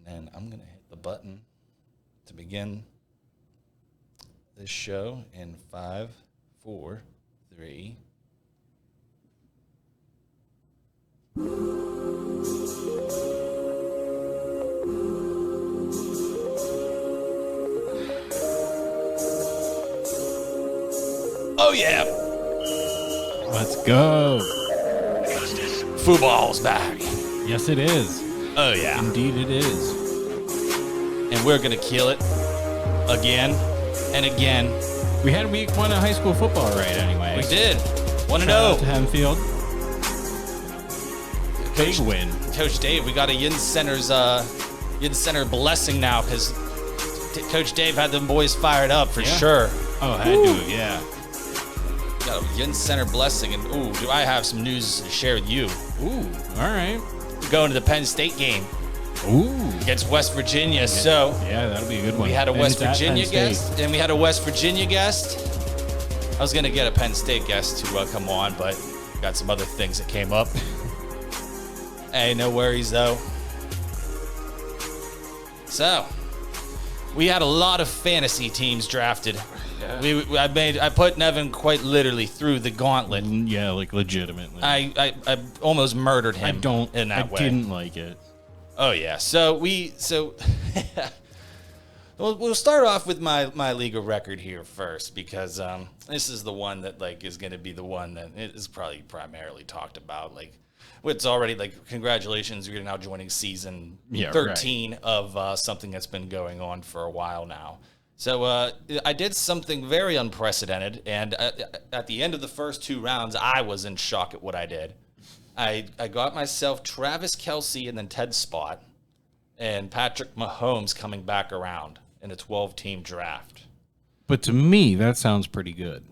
and I'm going to hit the button to begin this show in 5, 4, 3. Oh, yeah. Let's go. Football's back. Yes, it is. Oh, yeah. Indeed, it is. And we're going to kill it again and again. We had week 1 of high school football right anyway. We did. 1-0. Shout out to Hempfield. Big win. Coach Dave, we got a YinzCenter's YinzCenter blessing now because Coach Dave had them boys fired up for sure. Oh, had to, yeah. Got a YinzCenter blessing, and do I have some news to share with you? Ooh, all right. We're going to the Penn State game. Ooh. Against West Virginia, Yeah, that'll be a good one. we had a And West it's at Virginia Penn State. guest, and we had a West Virginia guest. I was going to get a Penn State guest to come on, but got some other things that came up. Hey, no worries, though. So, we had a lot of fantasy teams drafted. Yeah. I put Nevin quite literally through the gauntlet. Yeah, like legitimately. I almost murdered him. In that way. I didn't like it. Oh yeah. So we'll start off with my legal record here first because this is the one that is going to be the one that is probably primarily talked about. It's already congratulations, you're now joining season 13 of something that's been going on for a while now. So I did something very unprecedented, and at the end of the first 2 rounds, I was in shock at what I did. I got myself Travis Kelce and then Ted Spot, and Patrick Mahomes coming back around in a 12-team draft. But to me, that sounds pretty good.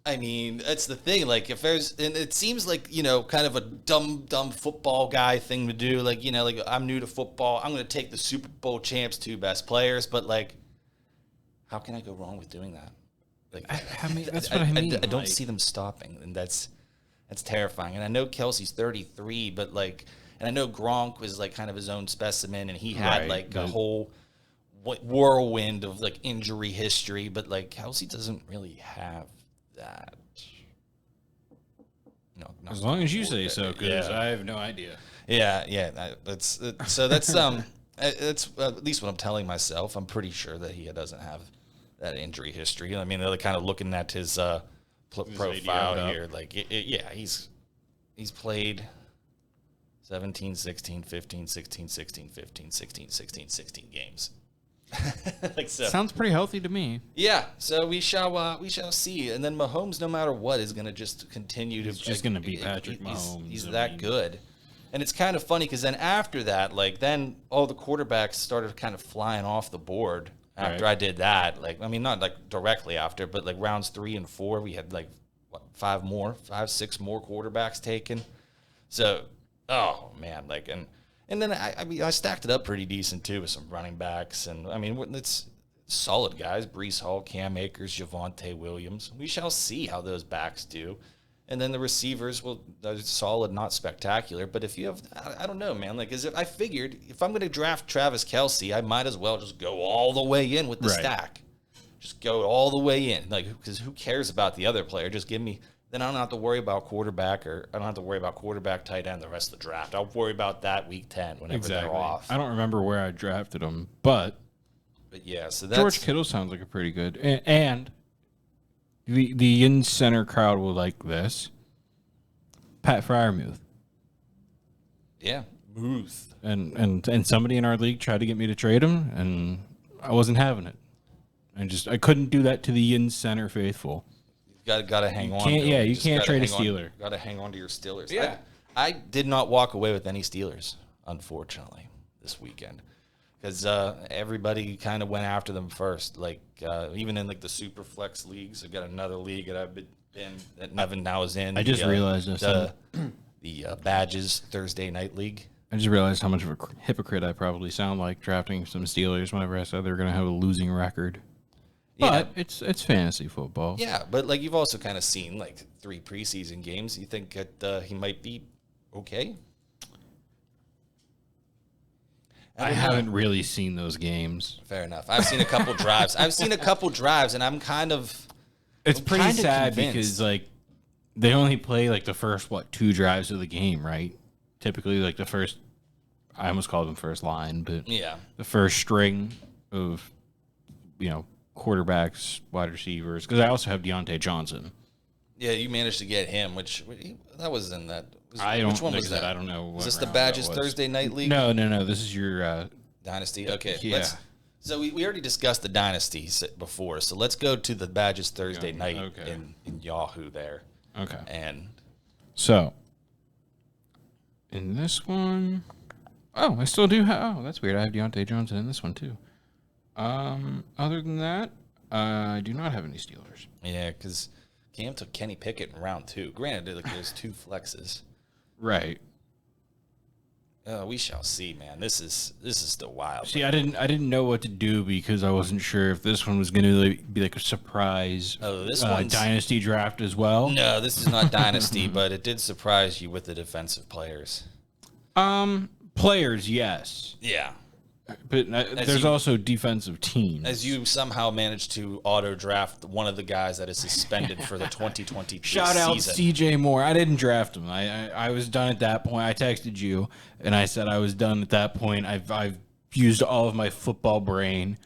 I mean, that's the thing. If there's, and it seems kind of a dumb football guy thing to do. I'm new to football. I'm going to take the Super Bowl champs 2 best players, but how can I go wrong with doing that? I mean, that's what I mean. I don't see them stopping, and that's terrifying. And I know Kelsey's 33, but and I know Gronk was kind of his own specimen, and he had a whole whirlwind of injury history, but Kelsey doesn't really have that. No, as long as you say so, because I have no idea. Yeah. That's it's at least what I'm telling myself. I'm pretty sure that he doesn't have that injury history. I mean, they're kind of looking at his profile here. He's played 17, 16, 15, 16, 16, 15, 16, 16, 16 games. Sounds pretty healthy to me. Yeah, so we shall see. And then Mahomes, no matter what, is going to just continue to. He's just going to be Patrick Mahomes. He's that good. And it's kind of funny because then after that, then all the quarterbacks started kind of flying off the board after I did that. Not directly after, but rounds 3 and 4, we had 5, 6 more quarterbacks taken. So, oh man, and then I stacked it up pretty decent too with some running backs, and it's solid guys: Breece Hall, Cam Akers, Javonte Williams. We shall see how those backs do. And then the receivers, they're solid, not spectacular. But if you have, I don't know, man. I figured if I'm going to draft Travis Kelce, I might as well just go all the way in with the stack. Just go all the way in. Because who cares about the other player? Just give me, then I don't have to worry about quarterback, or I don't have to worry about quarterback, tight end the rest of the draft. I'll worry about that week 10 whenever they're off. I don't remember where I drafted them, but yeah, so that's. George Kittle sounds like a pretty good. And the YinzCenter crowd will like this. Pat Fryermuth. Yeah, Muth. And somebody in our league tried to get me to trade him, and I wasn't having it. I couldn't do that to the YinzCenter faithful. Got to hang on. You can't trade a Steeler. Got to hang on to your Steelers. Yeah. I did not walk away with any Steelers, unfortunately, this weekend. Because everybody kind of went after them first. Even in the super flex leagues, I've got another league that I've been that Nevin now is in. I just realized this. The Badges Thursday Night League. I just realized how much of a hypocrite I probably sound like drafting some Steelers whenever I said they were going to have a losing record. But it's fantasy football. Yeah, but you've also kind of seen 3 preseason games. You think that he might be okay? I haven't really seen those games. Fair enough. I've seen a couple drives. And I'm kind of. It's pretty sad convinced. because like they only play like the first 2 drives of the game, right? Typically, like the first. I almost called them first line, but Yeah. the first string of quarterbacks, wide receivers. Because I also have Deontay Johnson. Yeah, you managed to get him, that was in that. Which one was that? I don't know. Is this the Badges Thursday Night League? No. This is your Dynasty. Okay. Yeah. So we already discussed the Dynasty before. So let's go to the Badges Thursday Night in Yahoo there. Okay. And so in this one, I still do have. Oh, that's weird. I have Deontay Johnson in this one too. Other than that, I do not have any Steelers. Yeah, because Cam took Kenny Pickett in round 2. Granted, there's 2 flexes. Right. We shall see, man. This is still wild. See, I didn't know what to do because I wasn't sure if this one was going to be like a surprise. Oh, this one's Dynasty draft as well. No, this is not Dynasty, but it did surprise you with the defensive players. Players, yes. Yeah. But there's also defensive teams. As you somehow managed to auto-draft one of the guys that is suspended for the 2022 Shout out season. CJ Moore. I didn't draft him. I was done at that point. I texted you, and I said I was done at that point. I've used all of my football brain.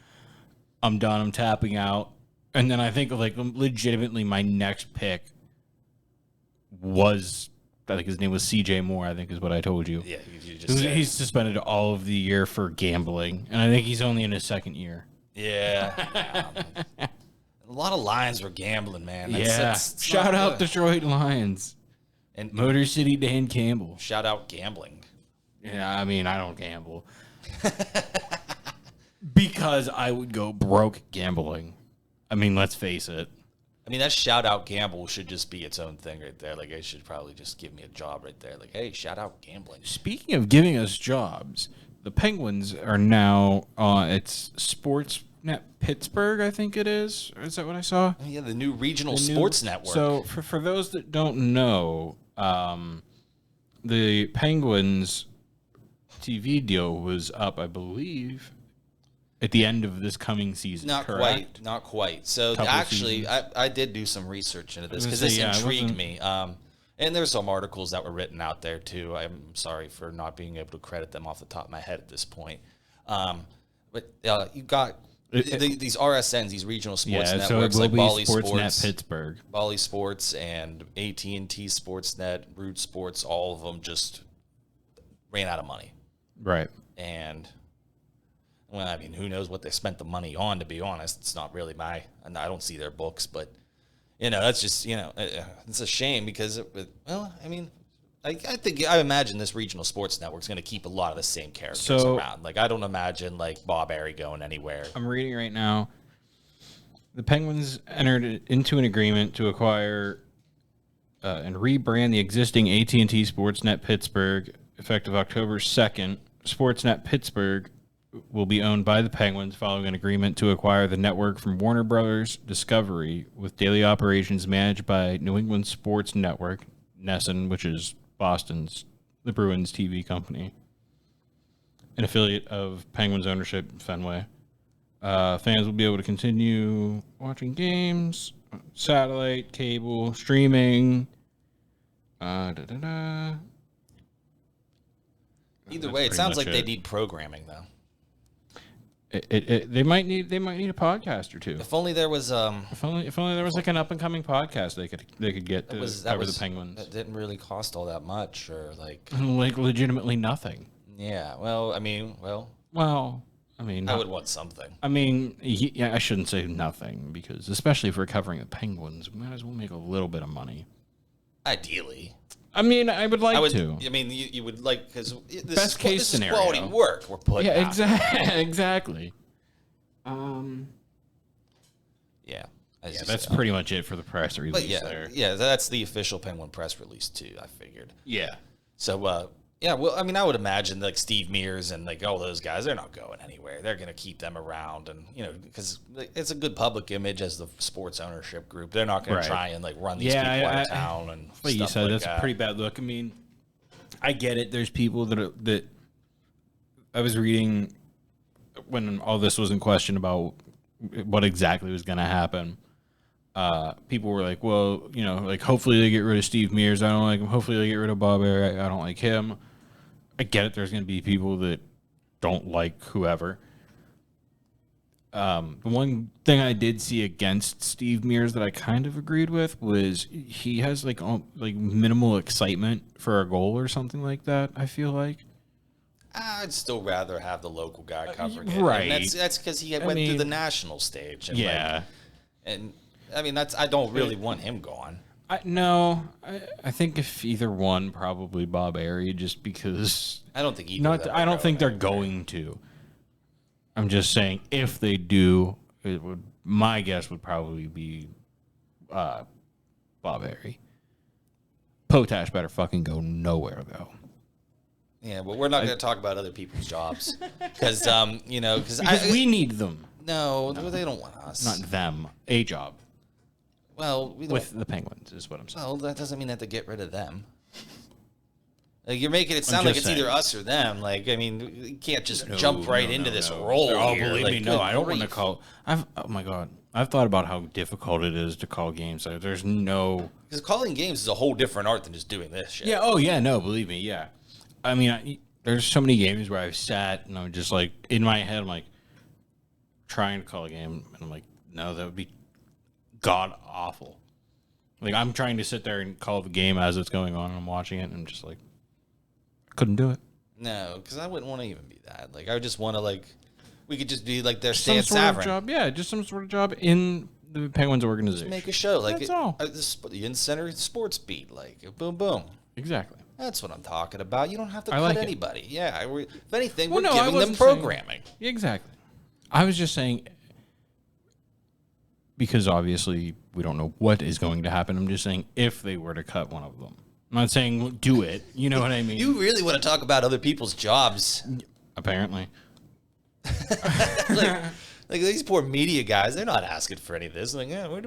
I'm done. I'm tapping out. And then I think legitimately my next pick was... I think his name was CJ Moore, I think is what I told you. Yeah, you just said. He's suspended all of the year for gambling, and I think he's only in his 2nd year. Yeah. A lot of Lions were gambling, man. Shout out Detroit Lions. And Motor City Dan Campbell. Shout out gambling. Yeah, I mean, I don't gamble. Because I would go broke gambling. I mean, let's face it. I mean, that shout out gamble should just be its own thing right there. Like, it should probably just give me a job right there. Like, hey, shout out gambling. Speaking of giving us jobs, the Penguins are now it's Sportsnet Pittsburgh, I think it is. Is that what I saw? Oh, yeah, the new regional sports network. So for those that don't know, the Penguins TV deal was up, I believe, at the end of this coming season. Not quite. So actually, I did do some research into this because this intrigued me. And there's some articles that were written out there too. I'm sorry for not being able to credit them off the top of my head at this point. But you got these RSNs, these regional sports networks like Bally Sports, Pittsburgh, Bally Sports, and AT&T Sportsnet, Root Sports. All of them just ran out of money. Right. And well, I mean, who knows what they spent the money on, to be honest. It's not really I don't see their books, but, that's just, it's a shame because, I imagine this regional sports network is going to keep a lot of the same characters around. Like, I don't imagine, like, Bob Airy going anywhere. I'm reading right now. The Penguins entered into an agreement to acquire and rebrand the existing AT&T Sportsnet Pittsburgh effective October 2nd. Sportsnet Pittsburgh will be owned by the Penguins following an agreement to acquire the network from Warner Brothers Discovery, with daily operations managed by New England Sports Network, NESN, which is the Bruins TV company, an affiliate of Penguins ownership Fenway. Fans will be able to continue watching games, satellite, cable, streaming. Either way, it sounds like they need programming, though. They might need a podcast or two. If only there was if only there was like an up and coming podcast they could get to cover the Penguins. That didn't really cost all that much, or like legitimately nothing. Yeah. Well, I mean, I would want something. I mean, I shouldn't say nothing because especially if we're covering the Penguins, we might as well make a little bit of money. Ideally. I mean, I would like to. I mean, you would like, because best case scenario, quality work we're putting out. Exactly. Yeah. That's pretty much it for the press release there. Yeah, that's the official Penguin press release too, I figured. Yeah. So, I would imagine like Steve Mears and like all those guys, they're not going anywhere. They're going to keep them around, and because it's a good public image as the sports ownership group. They're not going to try and like run these people out of town and like stuff you said, like that's that. a pretty bad look. I mean, I get it. There's people that I was reading when all this was in question about what exactly was going to happen. People were like, well, you know, like hopefully they get rid of Steve Mears. I don't like him. Hopefully they get rid of Bob Air. I don't like him. I get it. There's going to be people that don't like whoever. The one thing I did see against Steve Mears that I kind of agreed with was he has like minimal excitement for a goal or something like that. I feel like I'd still rather have the local guy covering it. Right. And that's because he went through the national stage. And yeah. I mean, I don't really want him gone. I think if either one, probably Bob Airy, just because I don't think either. I don't think they're going to. I'm just saying if they do, my guess would probably be Bob Airy. Potash better fucking go nowhere though. Yeah, but we're not going to talk about other people's jobs because because we need them. No, they don't want us. Not them. A job. Well, with the Penguins is what I'm saying. Well, that doesn't mean they have to get rid of them. Like you're making it sound like it's either us or them. Like I mean, you can't just jump right into this role. Oh, here. believe like, me, no, I don't want to call. Oh my god, I've thought about how difficult it is to call games. There's no because calling games is a whole different art than just doing this shit. Yeah. Oh yeah. No, believe me. Yeah. I mean, there's so many games where I've sat and I'm just like in my head, I'm like trying to call a game, and I'm like, no, that would be god awful. Like I'm trying to sit there and call the game as it's going on, and I'm watching it, and I'm just like, couldn't do it. No, because I wouldn't want to even be that. Like I would just want to we could just be like their Stan Savran job. Yeah, just some sort of job in the Penguins organization. Just make a show like that's all. The YinzCenter's sports beat, like boom, boom. Exactly. That's what I'm talking about. You don't have to cut like anybody. Yeah, if anything, well, we're giving them programming. Exactly. I was just saying, because obviously we don't know what is going to happen. I'm just saying if they were to cut one of them. I'm not saying do it. You know what I mean? You really want to talk about other people's jobs. Apparently. like these poor media guys, they're not asking for any of this. Like, yeah, we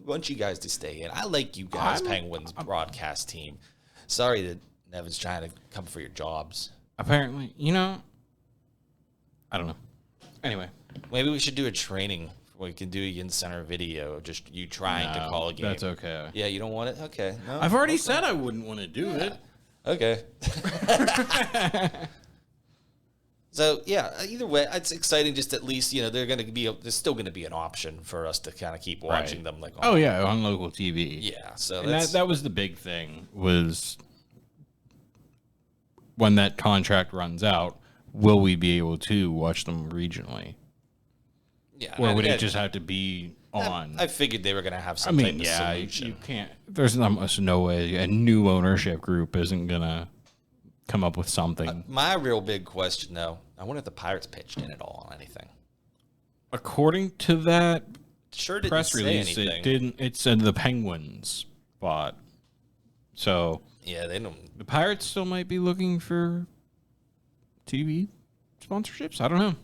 want you guys to stay in. I like you guys, Penguins broadcast team. Sorry that Nevin's trying to come for your jobs. Apparently. I don't know. Anyway. Maybe we should do a training where we can do a YinzCenter video of just you trying to call a game. That's okay. Yeah, you don't want it? Okay. No, I've already said I wouldn't want to do it. Okay. So, yeah, either way, it's exciting just at least, there's still going to be an option for us to kind of keep watching them. On local TV. Yeah, so that was the big thing was when that contract runs out, will we be able to watch them regionally? Yeah. Or would it just have to be on? I figured they were going to have some type of solution. You can't. There's almost no way a new ownership group isn't going to come up with something. My real big question, though, I wonder if the Pirates pitched in at all on anything. According to that press release, it said the Penguins bought. So yeah, they don't. The Pirates still might be looking for TV sponsorships. I don't know.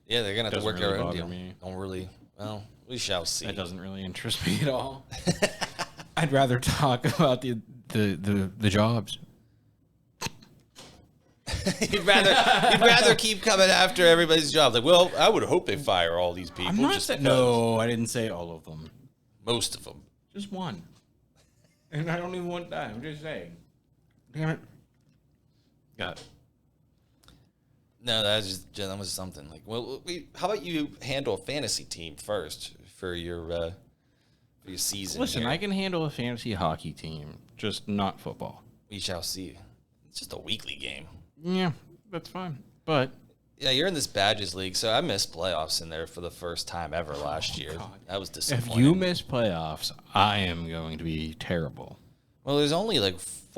Yeah, they're gonna have to work really their own deal. Me. Don't really. Well, we shall see. That doesn't really interest me at all. I'd rather talk about the jobs. you'd rather keep coming after everybody's job. Like, well, I would hope they fire all these people. No, I didn't say all of them. Most of them. Just one. And I don't even want that. I'm just saying. Damn it. Got it. No, that was something. Like, well, how about you handle a fantasy team first for your season? Listen, here? I can handle a fantasy hockey team, just not football. We shall see. It's just a weekly game. Yeah, that's fine. But yeah, you're in this Badges League, so I missed playoffs in there for the first time ever last year. God. That was disappointing. If you miss playoffs, I am going to be terrible. Well, there's only like 6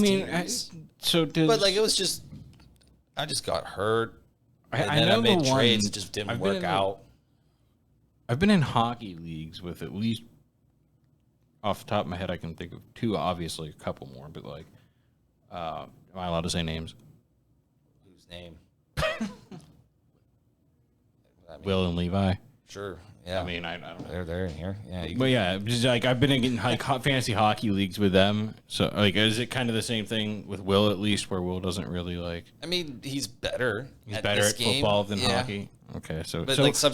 teams. But like it was just, I just got hurt. And then I made trades that just didn't work out. I've been in hockey leagues with at least, off the top of my head, I can think of 2, obviously a couple more, but like, am I allowed to say names? Whose name? Will and Levi. Sure. Yeah. I mean, I don't know. They're in here. Yeah. But yeah, just like I've been in like fantasy hockey leagues with them. So like, is it kind of the same thing with Will at least, where Will doesn't really like? I mean, he's better. He's better at football than hockey. Okay, so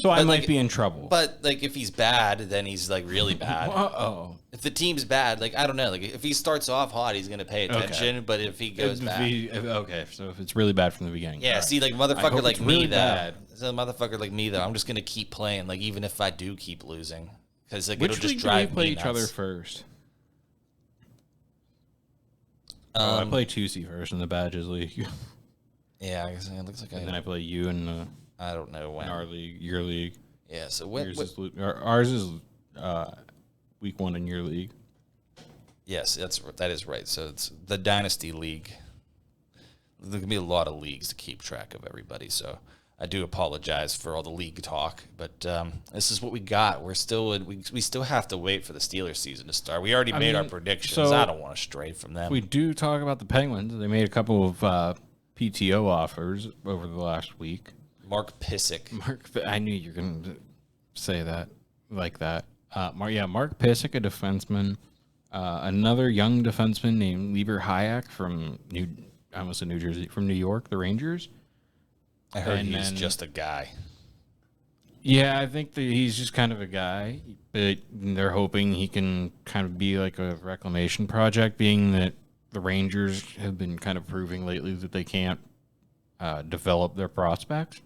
I might be in trouble. But like, if he's bad, then he's like really bad. Uh-oh. If the team's bad, like I don't know, like if he starts off hot, he's gonna pay attention. Okay. But if he goes bad, okay. So if it's really bad from the beginning, yeah. Right. See, like motherfucker like me really though. So motherfucker like me though, I'm just gonna keep playing, like even if I do keep losing, because like it'll just drive me nuts. Which league do we play each other first? I play 2C first in the Badges League. Yeah, I guess it looks like. And then I play you in the. I don't know when. In our league, your league. Yeah, so ours is week 1 in your league. Yes, that is right. So it's the Dynasty League. There can be a lot of leagues to keep track of everybody. So I do apologize for all the league talk, but this is what we got. We still have to wait for the Steelers season to start. We already made our predictions. So I don't want to stray from them. We do talk about the Penguins. They made a couple of PTO offers over the last week. Mark Pissick. I knew you were going to say that like that. Mark Pissick, a defenseman. Another young defenseman named Lieber Hayek from New Jersey, from New York, the Rangers. I heard he's just a guy. Yeah, I think that he's just kind of a guy, but they're hoping he can kind of be like a reclamation project, being that the Rangers have been kind of proving lately that they can't develop their prospects.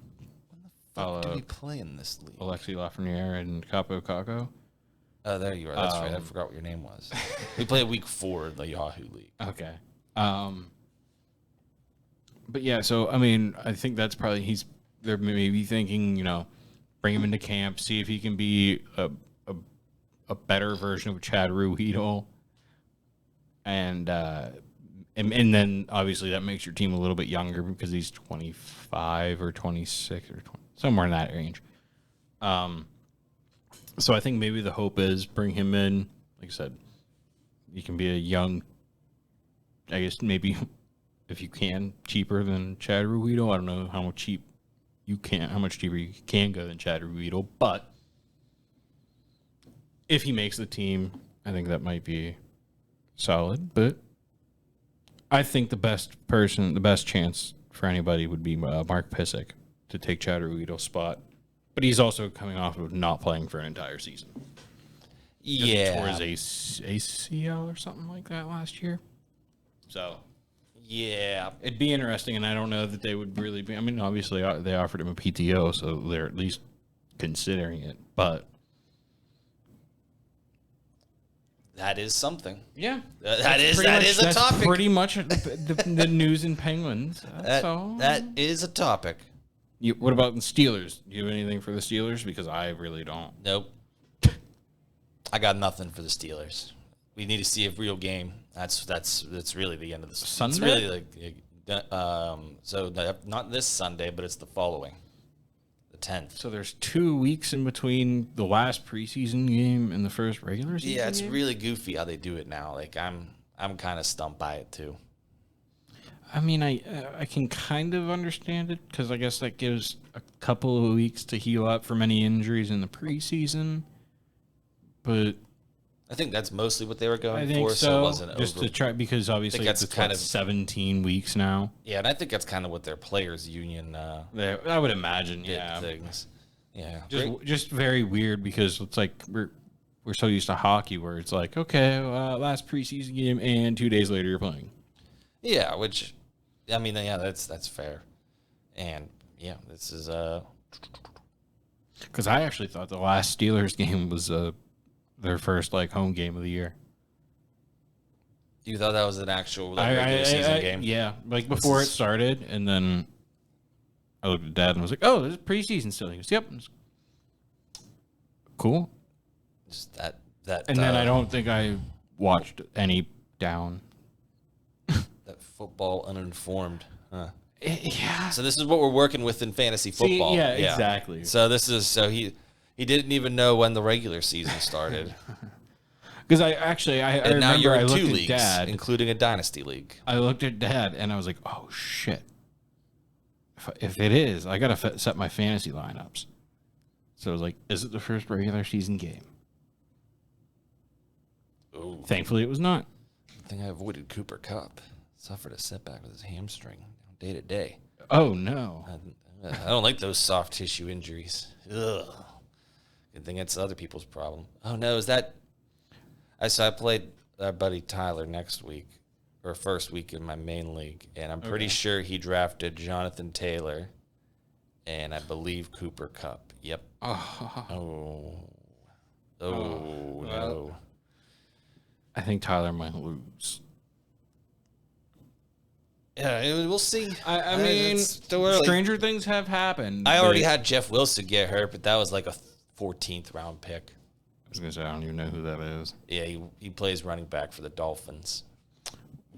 When the fuck do we play in this league? Alexi Lafreniere and Capo Caco. Oh, there you are. That's right. I forgot what your name was. We play week 4 in the Yahoo League. Okay. But yeah, so I mean, I think that's probably they're maybe thinking, bring him into camp, see if he can be a better version of Chad Ruhwedel, and then obviously that makes your team a little bit younger because he's 25 or 26 or 20, somewhere in that range. So I think maybe the hope is bring him in. Like I said, he can be a young, I guess maybe if you can, cheaper than Chad Ruhwedel. I don't know how much cheaper you can go than Chad Ruhwedel, but if he makes the team, I think that might be solid. But I think the best chance for anybody would be Mark Pissick to take Chad Ruhwedel's spot. But he's also coming off of not playing for an entire season. Yeah. He tore his ACL or something like that last year. So, yeah. It'd be interesting, and I don't know that they would really be. I mean, obviously, they offered him a PTO, so they're at least considering it. But that is something. Yeah. That is a topic. That's pretty much the news in Penguins. That is a topic. What about the Steelers? Do you have anything for the Steelers? Because I really don't. Nope. I got nothing for the Steelers. We need to see a real game. That's really the end of the Sunday. It's really not this Sunday, but it's the following, the 10th. So there's 2 weeks in between the last preseason game and the first regular season. Yeah, it's really goofy how they do it now. Like I'm kind of stumped by it too. I mean, I can kind of understand it because I guess that gives a couple of weeks to heal up from any injuries in the preseason. But I think that's mostly what they were going for. So it wasn't just to try, because obviously it's kind of 17 weeks now. Yeah, and I think that's kind of what their players' union. I would imagine. Yeah. Things. Yeah. Just very weird because it's like we're so used to hockey where it's like, okay, last preseason game and 2 days later you're playing. Yeah, which, I mean, yeah, that's fair. And, yeah, this is... Because I actually thought the last Steelers game was their first, home game of the year. You thought that was an actual regular season game? Yeah, before it started, and then I looked at Dad and was like, oh, there's preseason still. He goes, yep. Cool. Just that. And then I don't think I watched any down. That football uninformed. Huh. Yeah. So this is what we're working with in fantasy football. See, yeah, exactly. So he didn't even know when the regular season started. Because I remember now you're in I looked 2 at leagues, Dad, including a dynasty league. I looked at Dad and I was like, oh shit. If it is, I gotta set my fantasy lineups. So I was like, is it the first regular season game? Ooh. Thankfully, it was not. I think I avoided Cooper Kupp. Suffered a setback with his hamstring day to day. Oh, no. I don't like those soft tissue injuries. Ugh. Good thing it's other people's problem. Oh, no, is that... I played our buddy Tyler next week, or first week in my main league, and I'm pretty sure he drafted Jonathan Taylor, and I believe Cooper Kupp. Yep. Oh, no. I think Tyler might lose. Yeah, we'll see. I mean, stranger things have happened. I already had Jeff Wilson get hurt, but that was like a 14th round pick. I was going to say, I don't even know who that is. Yeah, he plays running back for the Dolphins.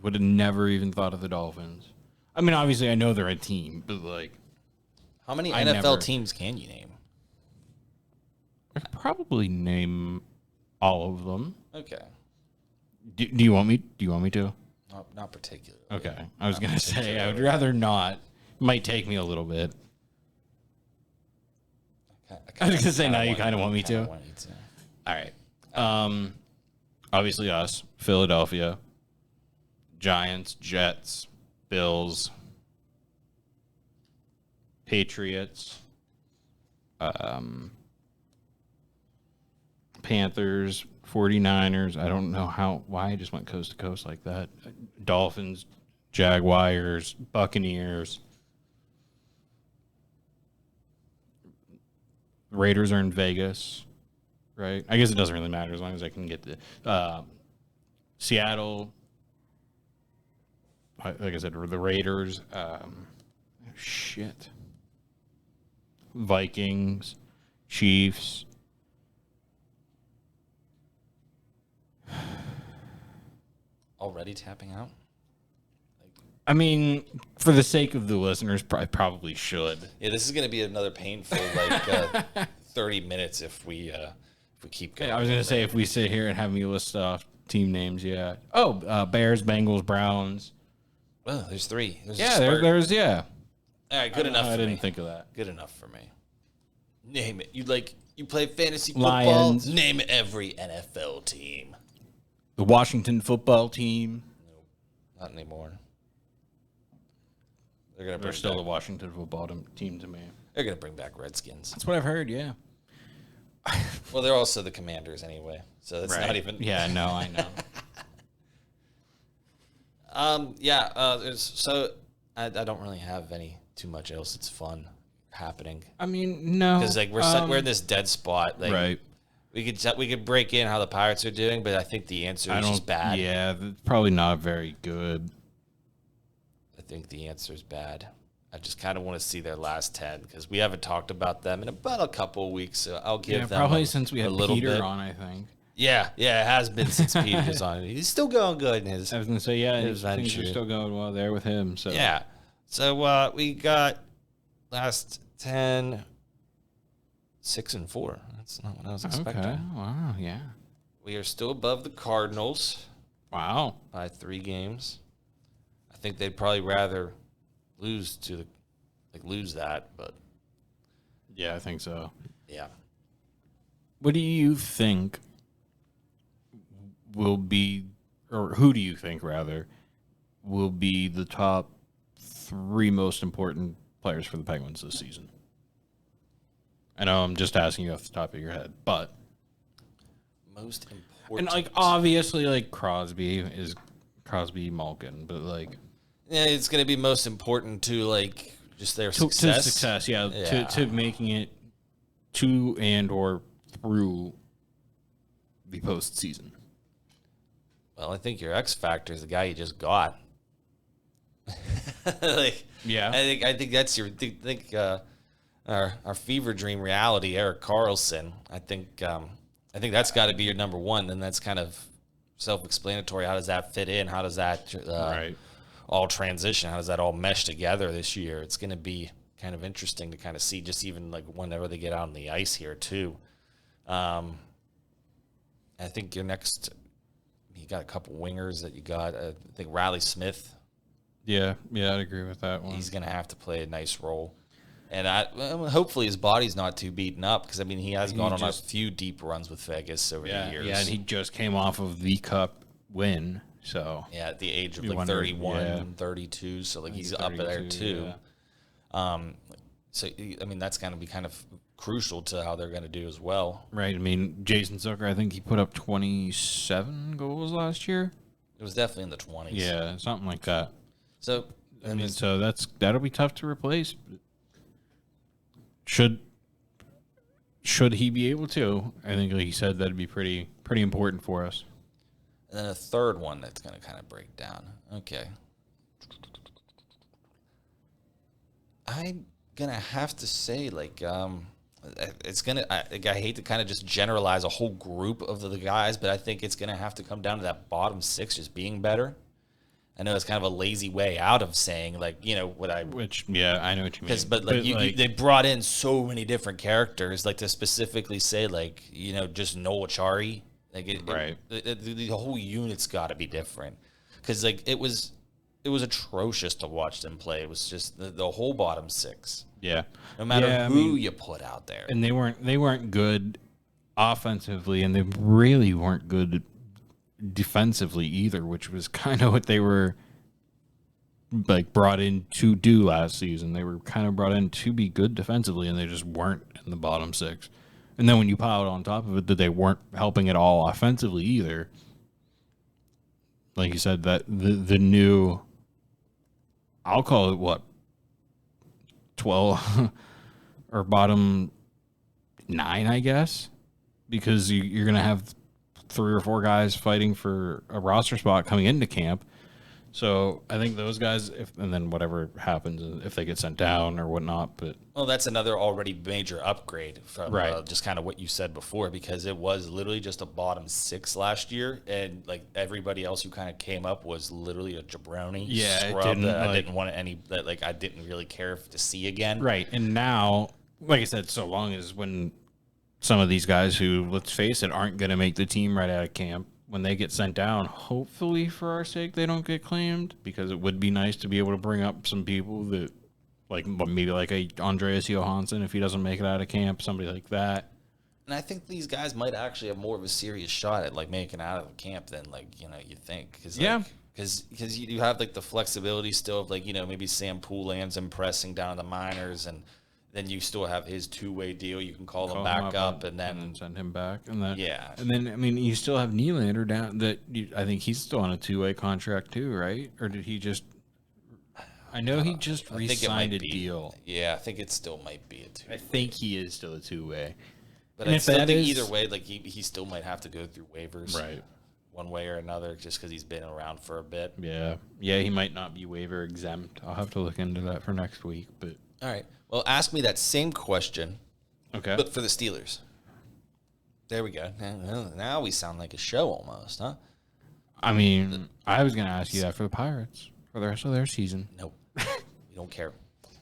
Would have never even thought of the Dolphins. I mean, obviously, I know they're a team, but like... How many NFL teams can you name? I could probably name all of them. Okay. Do you want me to? Not particularly. Okay. I was going to say, I would rather not. It might take me a little bit. I was going to say, now you kind of want me to? Want you to. All right. Obviously us, Philadelphia, Giants, Jets, Bills, Patriots, Panthers, 49ers. I don't know why I just went coast to coast like that. Dolphins, Jaguars, Buccaneers. Raiders are in Vegas, right? I guess it doesn't really matter as long as I can get the Seattle. Like I said, the Raiders. Vikings, Chiefs. Already tapping out? I mean, for the sake of the listeners, I probably should. Yeah, this is going to be another painful 30 minutes if we keep going. Yeah, I was going to say, if we sit here and have me list off team names, yeah. Oh, Bears, Bengals, Browns. Well, there's three. There's yeah. All right, good enough for me. I didn't think of that. Good enough for me. Name it. You play fantasy football? Lions. Name every NFL team. The Washington football team. Nope, not anymore. They're still the Washington football team to me. They're going to bring back Redskins. That's what I've heard, yeah. Well, they're also the Commanders anyway, so it's not even... Yeah, no, I know. So I don't really have too much else that's fun happening. I mean, no. Because we're in this dead spot. Right. We could break in how the Pirates are doing, but I think the answer is just bad. Yeah, probably not very good. I think the answer is bad. I just kind of want to see their last 10 because we haven't talked about them in about a couple of weeks. So I'll give them probably since we had Peter bit. On, I think. Yeah, it has been since Peter's on. He's still going good in his. I was gonna say things are venture. still going well there with him. So yeah, so we got last 10, 6-4. That's not what I was expecting. Okay. Wow. Yeah. We are still above the Cardinals. Wow. By 3 games. I think they'd probably rather lose that, but yeah, I think so. Yeah. What do you think will be, or who do you think rather, will be the top 3 most important players for the Penguins this season? I know I'm just asking you off the top of your head, but most important, and obviously Crosby, Malkin, but yeah, it's going to be most important to just their success. To success, yeah. To making it to and or through the postseason. Well, I think your X factor is the guy you just got. Yeah, I think that's our fever dream reality, Erik Karlsson. I think that's got to be your number one. Then that's kind of self-explanatory. How does that fit in? How does that all transition? How does that all mesh together this year? It's going to be kind of interesting to kind of see, just even whenever they get out on the ice here too. I think your next, you got a couple wingers that you got. I think Riley Smith. Yeah, I'd agree with that one. He's going to have to play a nice role. And hopefully his body's not too beaten up because, I mean, he has gone on a few deep runs with Vegas over the years. Yeah, and he just came off of the Cup win, so. Yeah, at the age of like 31, 32, so like he's up there too. Yeah. So, I mean, that's going to be kind of crucial to how they're going to do as well. Right. I mean, Jason Zucker, I think he put up 27 goals last year. It was definitely in the 20s. Yeah, something like that. So, I mean, that'll be tough to replace. Should he be able to? I think, like you said, that'd be pretty important for us. And then a third one that's going to kind of break down. Okay. I'm going to have to say, like, it's going to, I hate to kind of just generalize a whole group of the guys, but I think it's going to have to come down to that bottom six just being better. I know it's kind of a lazy way out of saying, like, you know, I know what you mean. But they brought in so many different characters, like to specifically say, like, you know, just Noel Chari. Like, the whole unit's got to be different. Because, like, it was atrocious to watch them play. It was just the whole bottom six. Yeah. No matter who you put out there. And they weren't good offensively, and they really weren't good defensively either, which was kind of what they were like brought in to do last season. They were kind of brought in to be good defensively, and they just weren't in the bottom six. And then when you pile it on top of it that they weren't helping at all offensively either, like you said, that the new, I'll call it what, 12 or bottom 9, I guess, because you're going to have 3 or 4 guys fighting for a roster spot coming into camp. So I think those guys, and then whatever happens, if they get sent down or whatnot. But that's another already major upgrade from just kind of what you said before, because it was literally just a bottom 6 last year, and like everybody else who kind of came up was literally a jabroni scrub that I didn't want I didn't really care to see again. Right, and now, like I said, so long as when some of these guys who, let's face it, aren't going to make the team right out of camp, when they get sent down, hopefully for our sake they don't get claimed, because it would be nice to be able to bring up some people that, like maybe like a Andreas Johansson if he doesn't make it out of camp, somebody like that. And I think these guys might actually have more of a serious shot at like making it out of camp than like, you know, you think. Cause, because you have like the flexibility still of like, you know, maybe Sam Poulin's impressing down in the minors, and then you still have his 2-way deal. You can call him back up and then send him back. And then, and then, I mean, you still have Nylander down. I think he's still on a 2-way contract too, right? Or did he just? I know he just re-signed a deal. Yeah, I think it still might be a 2-way. I think he is still a 2-way. But I still think either way, like he still might have to go through waivers, right? One way or another, just because he's been around for a bit. Yeah, he might not be waiver exempt. I'll have to look into that for next week. But all right. Well, ask me that same question, but for the Steelers. There we go. Now we sound like a show almost, huh? I mean, I was going to ask you that for the Pirates for the rest of their season. Nope. We don't care.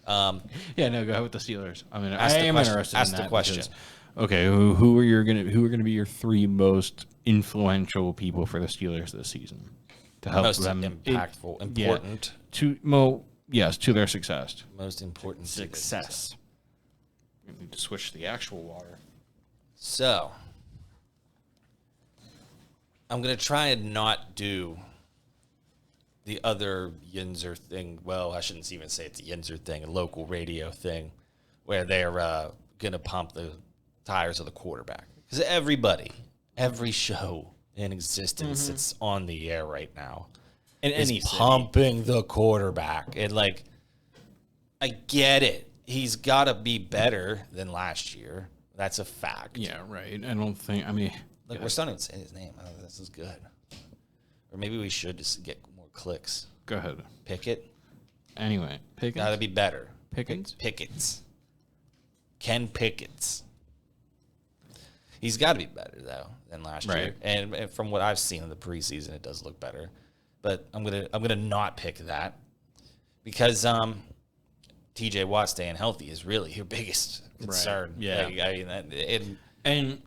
Go ahead with the Steelers. I mean, I am interested in that. Ask the question. Okay, who are going to be your 3 most influential people for the Steelers this season to help most them impactful, important to their success. Most important success. We need to switch the actual water. So, I'm going to try and not do the other Yinzer thing. Well, I shouldn't even say it's a Yinzer thing, a local radio thing, where they're going to pump the tires of the quarterback. Because every show in existence that's on the air right now is pumping the quarterback. And, like, I get it. He's got to be better than last year. That's a fact. Yeah, right. I don't think, I mean. Look, we're starting to say his name. Oh, this is good. Or maybe we should just get more clicks. Go ahead. Pickett. Anyway, Pickett. Got to be better. Pickett's. Ken Pickett's. He's got to be better, though, than last year. And from what I've seen in the preseason, it does look better. But I'm gonna not pick that because T.J. Watt staying healthy is really your biggest concern. Right. Yeah. And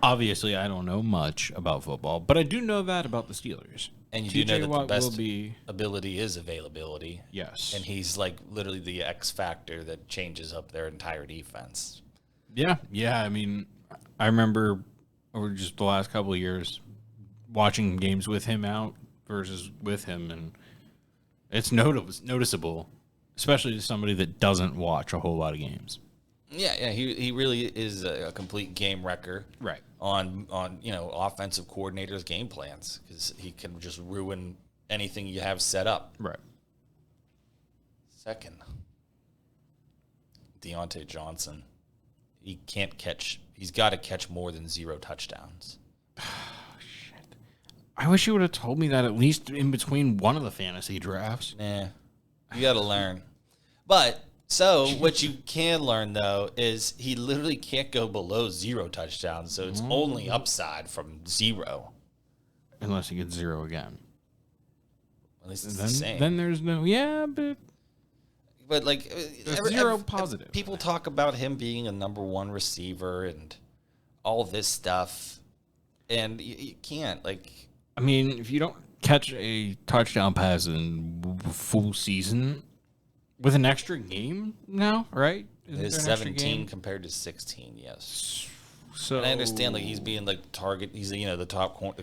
obviously, I don't know much about football, but I do know that about the Steelers. And you do know that Watt the best will be, ability is availability. yes. And he's like literally the X factor that changes up their entire defense. Yeah. I mean, I remember over just the last couple of years watching games with him out versus with him, and it's noticeable, especially to somebody that doesn't watch a whole lot of games. Yeah, he really is a complete game wrecker. Right. On offensive coordinators' game plans, because he can just ruin anything you have set up. Right. Second, Deontay Johnson. He can't catch. He's got to catch more than 0 touchdowns. Shit. I wish you would have told me that at least in between one of the fantasy drafts. Nah, you got to learn. But so what you can learn though is he literally can't go below 0 touchdowns. So it's only upside from 0. Unless he gets 0 again. At least it's the same. Then there's no, But like there's 0 positive. People talk about him being a number 1 receiver and all this stuff, and you can't. Like, I mean, if you don't catch a touchdown pass in full season with an extra game now, right? It's 17 compared to 16. Yes. So and I understand, like, he's being like the target. He's the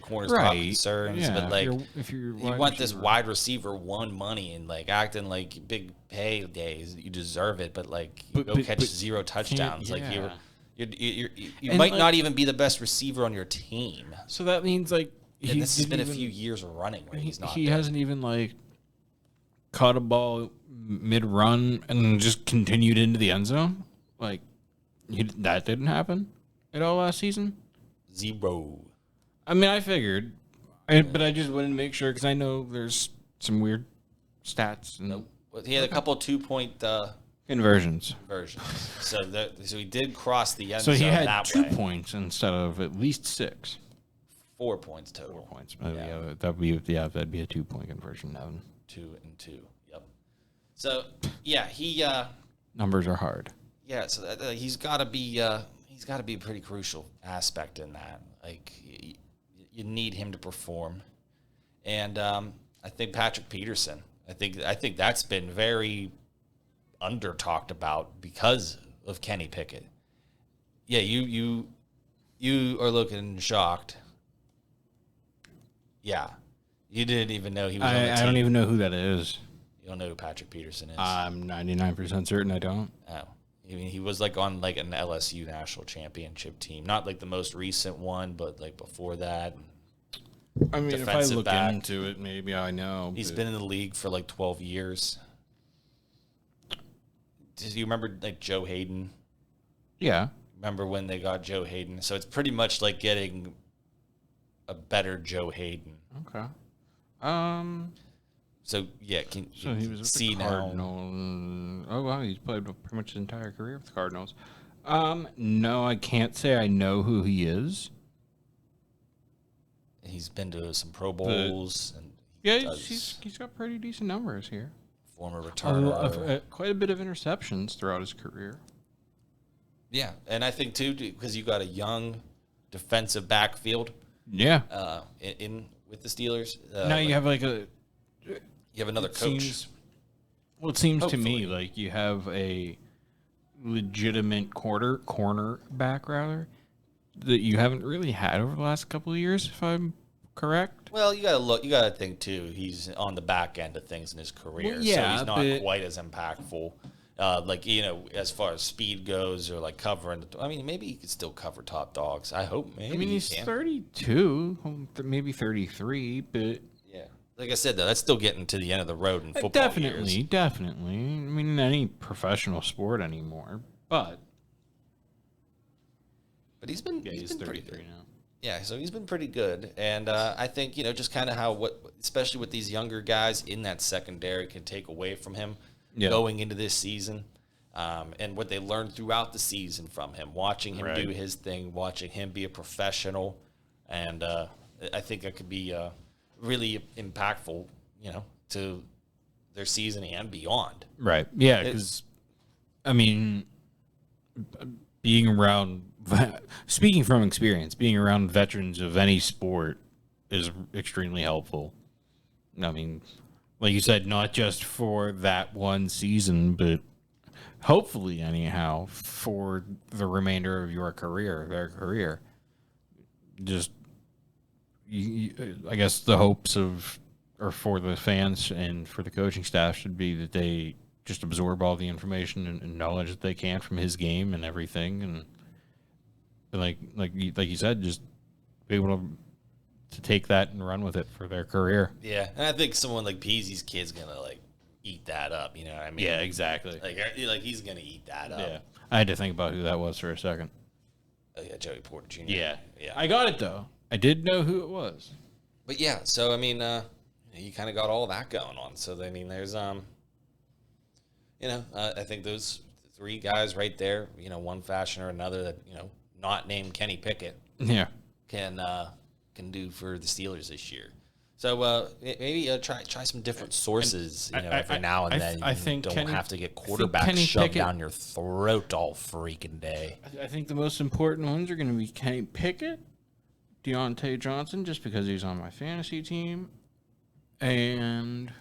corner's top right. concerns, Yeah, but like if you're you want this wide receiver 1 money and like acting like big paydays. You deserve it, but like you go catch 0 touchdowns. Like you might not even be the best receiver on your team. So that means like this has been a few years running where he's not. He hasn't even like caught a ball mid-run and just continued into the end zone. Like that didn't happen at all last season. 0. I mean, I figured, but I just wanted to make sure because I know there's some weird stats. And he had a couple of 2-point conversions. So he did cross the end zone. So he had that 2 way. points instead of at least 6. 4 points total. 4 points. That'd be a 2-point conversion now. 2 and 2. Yep. So he numbers are hard. Yeah, so he's got to be a pretty crucial aspect in that. Like you need him to perform, and I think Patrick Peterson. I think that's been very under talked about because of Kenny Pickett. Yeah, you are looking shocked. Yeah, you didn't even know he was on the team. I don't even know who that is. You don't know who Patrick Peterson is? I'm 99% certain I don't. Oh. I mean, he was like on like an LSU national championship team, not like the most recent one, but like before that. I mean, if I look into it, maybe I know. He's been in the league for like 12 years. Do you remember like Joe Hayden? Yeah. Remember when they got Joe Hayden? So it's pretty much like getting a better Joe Hayden. Okay. So yeah, so he was with the Cardinals. Oh wow, he's played pretty much his entire career with the Cardinals. No, I can't say I know who he is. He's been to some Pro Bowls, and he's got pretty decent numbers here. Former returner, quite a bit of interceptions throughout his career. Yeah, and I think too because you got a young defensive backfield. Yeah. In with the Steelers. Now you have like a. You have another coach. It seems to me like you have a legitimate cornerback rather that you haven't really had over the last couple of years, if I'm correct. Well, you gotta look. You gotta think too. He's on the back end of things in his career, well, yeah, so he's not quite as impactful. Like as far as speed goes, or like covering. Maybe he could still cover top dogs. I hope. Maybe he's 32, maybe 33, but. Like I said, though, that's still getting to the end of the road in football. Definitely. I mean, in any professional sport anymore, but he's been 33 now. Yeah, so he's been pretty good, and I think just kind of especially with these younger guys in that secondary, can take away from him going into this season, and what they learned throughout the season from him, watching him do his thing, watching him be a professional, and I think that could be. Really impactful, to their season and beyond. Right. Yeah, because, being around, speaking from experience, being around veterans of any sport is extremely helpful. I mean, like you said, not just for that one season, but hopefully, anyhow, for the remainder of your career, their career. Just, I guess the hopes or for the fans and for the coaching staff should be that they just absorb all the information and knowledge that they can from his game and everything, and like you said, just be able to take that and run with it for their career. Yeah, and I think someone like Peasy's kid's gonna like eat that up. You know what I mean? Yeah, exactly. Like he's gonna eat that up. Yeah, I had to think about who that was for a second. Oh yeah, Joey Porter Jr. Yeah, yeah. I got it though. I did know who it was. But yeah, so I mean, you kind of got all that going on. So I mean, there's I think those three guys right there, one fashion or another that not named Kenny Pickett, yeah, can do for the Steelers this year. So maybe try some different sources, every now and then. I think don't have to get quarterbacks shoved down your throat all freaking day. I think the most important ones are going to be Kenny Pickett, Deontay Johnson, just because he's on my fantasy team, and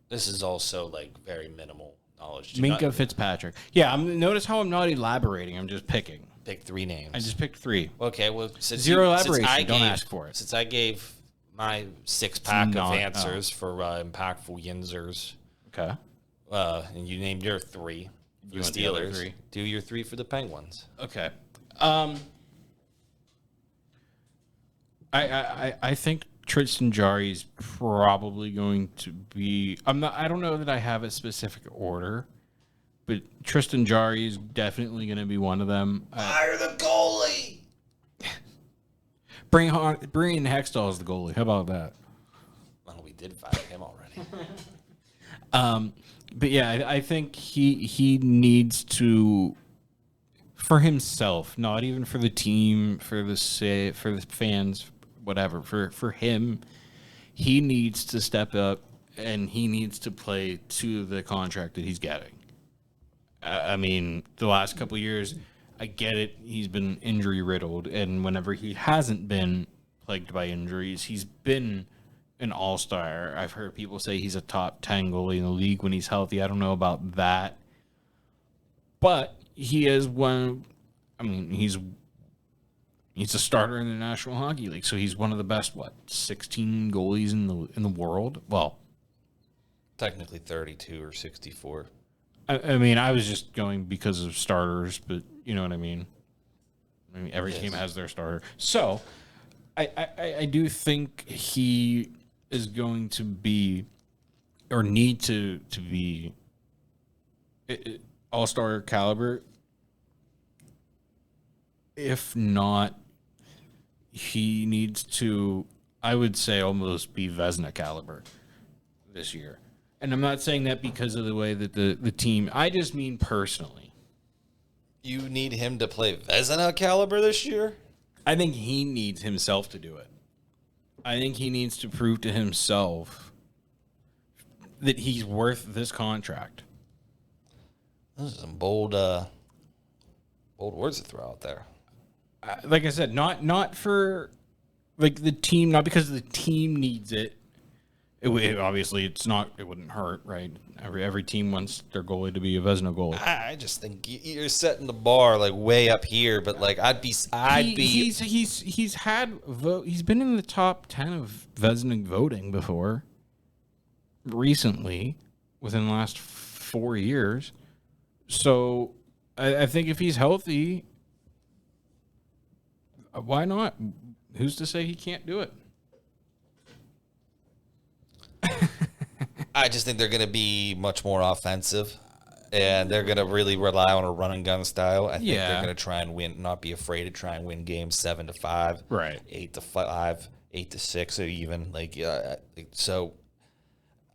this is also like very minimal knowledge. Minkah Fitzpatrick. Yeah, notice how I'm not elaborating. I'm just picking. Pick three names. I just picked three. Okay, well, Zero elaboration. Don't ask for it. Since I gave my 6-pack of answers for impactful Yinzers, okay, and you named your three for the Steelers, three. Do your three for the Penguins. Okay. I think Tristan Jarry is probably going to be. I don't know that I have a specific order, but Tristan Jarry is definitely going to be one of them. Fire the goalie. Bring in Hextall as the goalie. How about that? Well, we did fire him already. But yeah, I think he needs to, for himself, not even for the team, for the fans, whatever. For him, he needs to step up and he needs to play to the contract that he's getting. I mean, the last couple of years, I get it. He's been injury riddled, and whenever he hasn't been plagued by injuries, he's been an all-star. I've heard people say he's a top 10 goalie in the league when he's healthy. I don't know about that, but he is one. I mean, he's a starter in the National Hockey League, so he's one of the best 16 goalies in the world. Well, technically 32 or 64. I mean, I was just going because of starters, but you know what I mean. I mean, every team has their starter. So, I do think he is going to be, or need to be, all-star caliber. If not, he needs to, I would say, almost be Vezina caliber this year. And I'm not saying that because of the way that the team, I just mean personally. You need him to play Vezina caliber this year? I think he needs himself to do it. I think he needs to prove to himself that he's worth this contract. Those are some bold words to throw out there. Like I said, not for like the team, not because the team needs it. Obviously, it's not. It wouldn't hurt, right? Every team wants their goalie to be a Vezina goalie. I just think you're setting the bar like way up here, but like he's been in the top 10 of Vezina voting before. Recently, within the last 4 years, so I think if he's healthy, why not? Who's to say he can't do it? I just think they're going to be much more offensive, and they're going to really rely on a run and gun style. I think they're going to try and win, not be afraid to try and win games 7-5, right? 8-5, 8-6, or even so.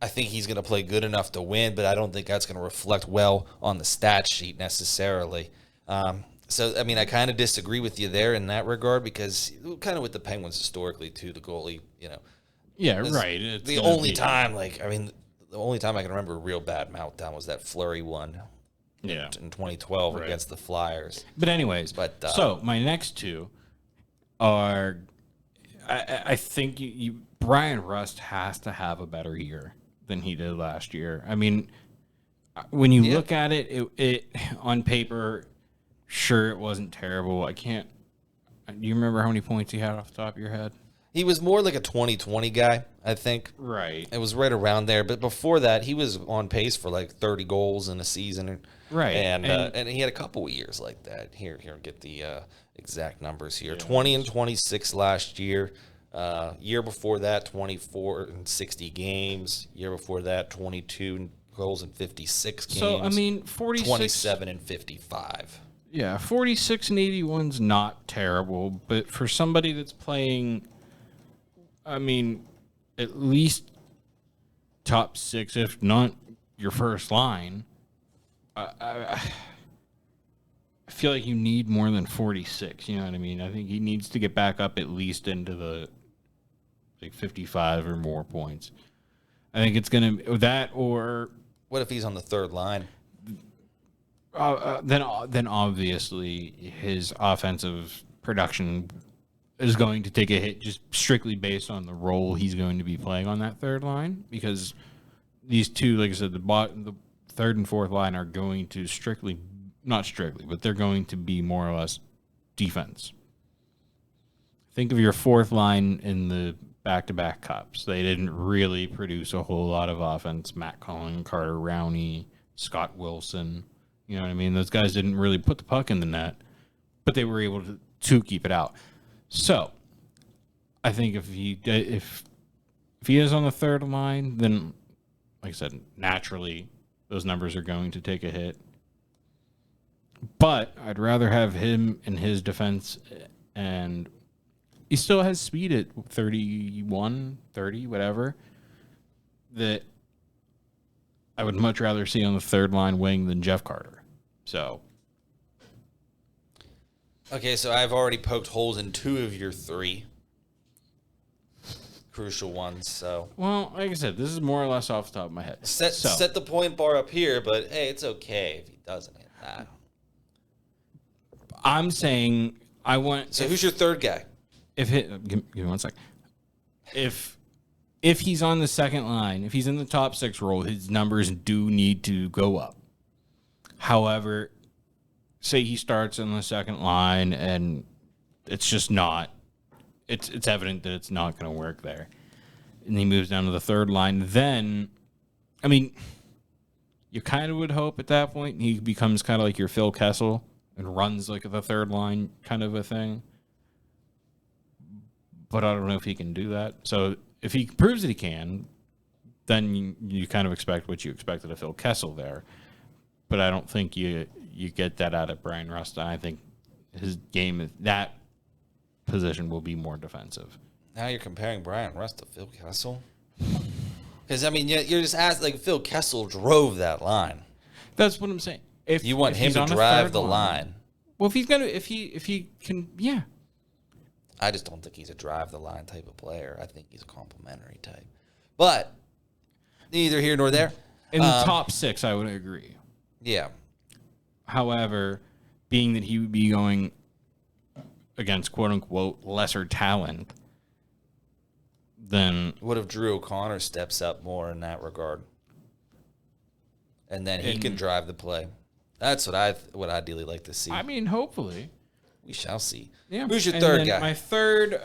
I think he's going to play good enough to win, but I don't think that's going to reflect well on the stat sheet necessarily. So, I mean, I kind of disagree with you there in that regard because kind of with the Penguins historically too, the goalie, Yeah, right. It's the only time, the only time I can remember a real bad meltdown was that Fleury one. Yeah. In 2012 against the Flyers. But anyways, so my next two are, I think Brian Rust has to have a better year than he did last year. I mean, when you look at it on paper, sure, it wasn't terrible. I can't. Do you remember how many points he had off the top of your head? He was more like a 20-20 guy, I think. Right. It was right around there. But before that, he was on pace for like 30 goals in a season. Right. And he had a couple of years like that. Here, get the exact numbers here. 20 and 26 last year. Year before that, 24 and 60 games. Year before that, 22 goals in 56 games. So, I mean, 46... 27 and 55. Yeah, 46 and 81's not terrible. But for somebody that's playing... I mean, at least top 6, if not your first line. I feel like you need more than 46. You know what I mean? I think he needs to get back up at least into the 55 or more points. I think it's going to that or what if he's on the third line? Then obviously his offensive production is going to take a hit just strictly based on the role he's going to be playing on that third line, because these two, like I said, the third and fourth line are going to not strictly, but they're going to be more or less defense. Think of your fourth line in the back-to-back cups. They didn't really produce a whole lot of offense. Matt Cullen, Carter Rowney, Scott Wilson. You know what I mean? Those guys didn't really put the puck in the net, but they were able to keep it out. So, I think if he is on the third line, then, like I said, naturally those numbers are going to take a hit. But I'd rather have him in his defense, and he still has speed at 31, 30, whatever, that I would much rather see on the third line wing than Jeff Carter. So... Okay, so I've already poked holes in 2 of your 3 crucial ones. So, well, like I said, this is more or less off the top of my head. Set the point bar up here, but hey, it's okay if he doesn't hit that. I'm saying I want. So who's your third guy? Give me 1 second. If he's on the second line, if he's in the top 6 role, his numbers do need to go up. However, say he starts in the second line and it's just not, it's evident that it's not going to work there, and he moves down to the third line, then, I mean, you kind of would hope at that point he becomes kind of like your Phil Kessel and runs like the third line kind of a thing. But I don't know if he can do that. So if he proves that he can, then you kind of expect what you expected of Phil Kessel there. But I don't think you get that out of Brian Rust. I think his game, that position, will be more defensive. Now you're comparing Brian Rust to Phil Kessel? Because, I mean, you're just asking, like, Phil Kessel drove that line. That's what I'm saying. If you want him to drive the line. Well, if he can, yeah. I just don't think he's a drive the line type of player. I think he's a complimentary type. But neither here nor there. In the top 6, I would agree. Yeah. However, being that he would be going against quote unquote lesser talent, then what if Drew O'Connor steps up more in that regard? And then he can drive the play. That's what I would ideally like to see. I mean, hopefully. We shall see. Yeah. Who's your third guy? My third,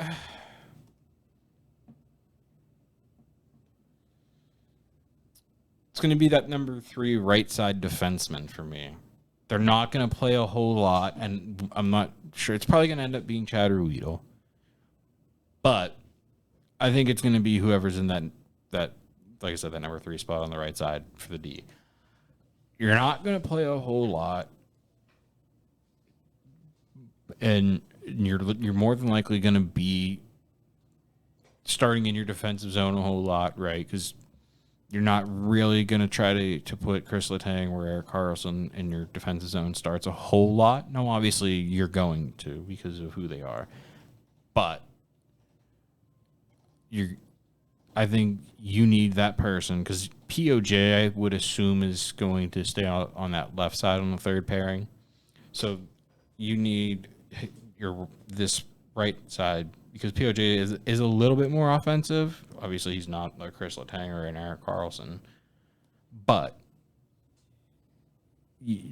it's going to be that number 3 right side defenseman for me. They're not going to play a whole lot, and I'm not sure. It's probably going to end up being Chad Ruedel. But I think it's going to be whoever's in that, like I said, that number 3 spot on the right side for the D. You're not going to play a whole lot, and you're more than likely going to be starting in your defensive zone a whole lot, right? Because you're not really going to try to put Chris Letang or Erik Karlsson in your defensive zone starts a whole lot. No, obviously you're going to because of who they are. But I think you need that person because POJ, I would assume, is going to stay out on that left side on the third pairing. So you need this right side, because POJ is a little bit more offensive. Obviously, he's not a Chris Letang or an Eric Carlson, but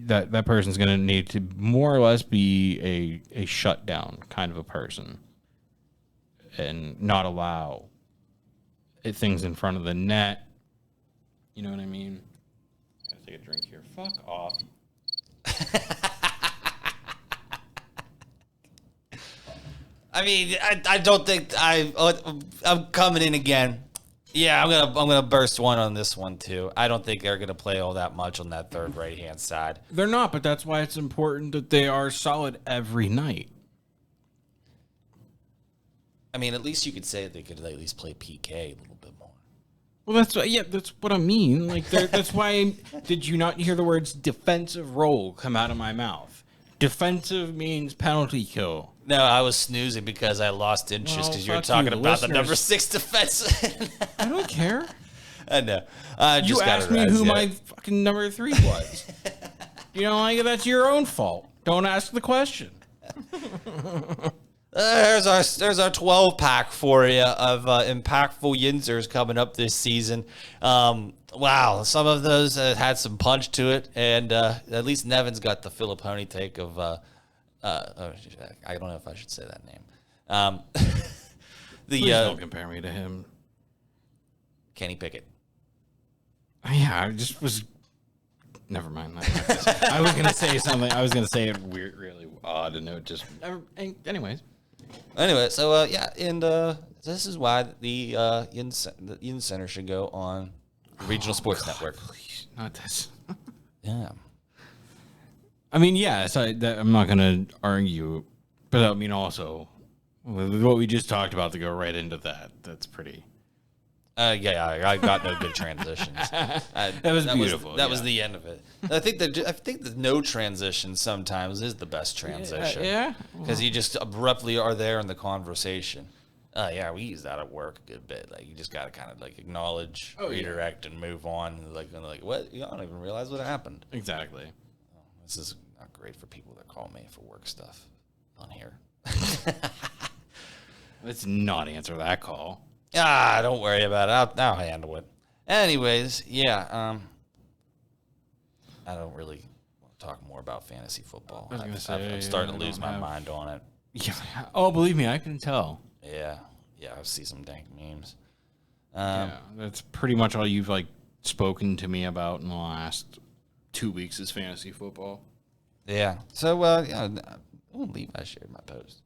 that person's going to need to more or less be a shutdown kind of a person and not allow things in front of the net. You know what I mean? I gotta take a drink here. Fuck off. I mean, I don't think I'm coming in again. Yeah, I'm gonna burst one on this one too. I don't think they're gonna play all that much on that third right hand side. They're not, but that's why it's important that they are solid every night. I mean, at least you could say they could at least play PK a little bit more. Well, that's what I mean. Like that's why. Did you not hear the words defensive role come out of my mouth? Defensive means penalty kill. No, I was snoozing because I lost interest because you were talking about the number 6 defense. I don't care. I know. You asked me who my fucking number 3 was. You know, like that's your own fault. Don't ask the question. There's our 12-pack for you of impactful Yinzers coming up this season. Wow, some of those had some punch to it, and at least Nevin's got the Filipponi take of. I don't know if I should say that name. Please don't compare me to him. Kenny Pickett. Yeah, I just was. Never mind. I was gonna say something. I was gonna say it weird, really odd, and it just. Anyways. Anyway, so yeah, and this is why the Yin Center should go on the Regional Sports Network. Please, not this. Yeah. I mean, yes, I'm not going to argue, but I mean, also, with what we just talked about to go right into that, that's pretty. Yeah, I got no good transitions. That was beautiful. That was the end of it. I think that no transition sometimes is the best transition. Yeah. Because you just abruptly are there in the conversation. Yeah, we use that at work a good bit. Like you just got to kind of like acknowledge, redirect, and move on. Like what? You don't even realize what happened. Exactly. This is not great for people that call me for work stuff on here. Let's not answer that call. Don't worry about it. I'll handle it. Anyways, yeah. I don't really want to talk more about fantasy football. I'm starting to lose my mind on it. Yeah. Oh, believe me, I can tell. Yeah, I see some dank memes. Yeah, that's pretty much all you've spoken to me about in the last 2 weeks is fantasy football. Yeah. So yeah, Levi shared my post.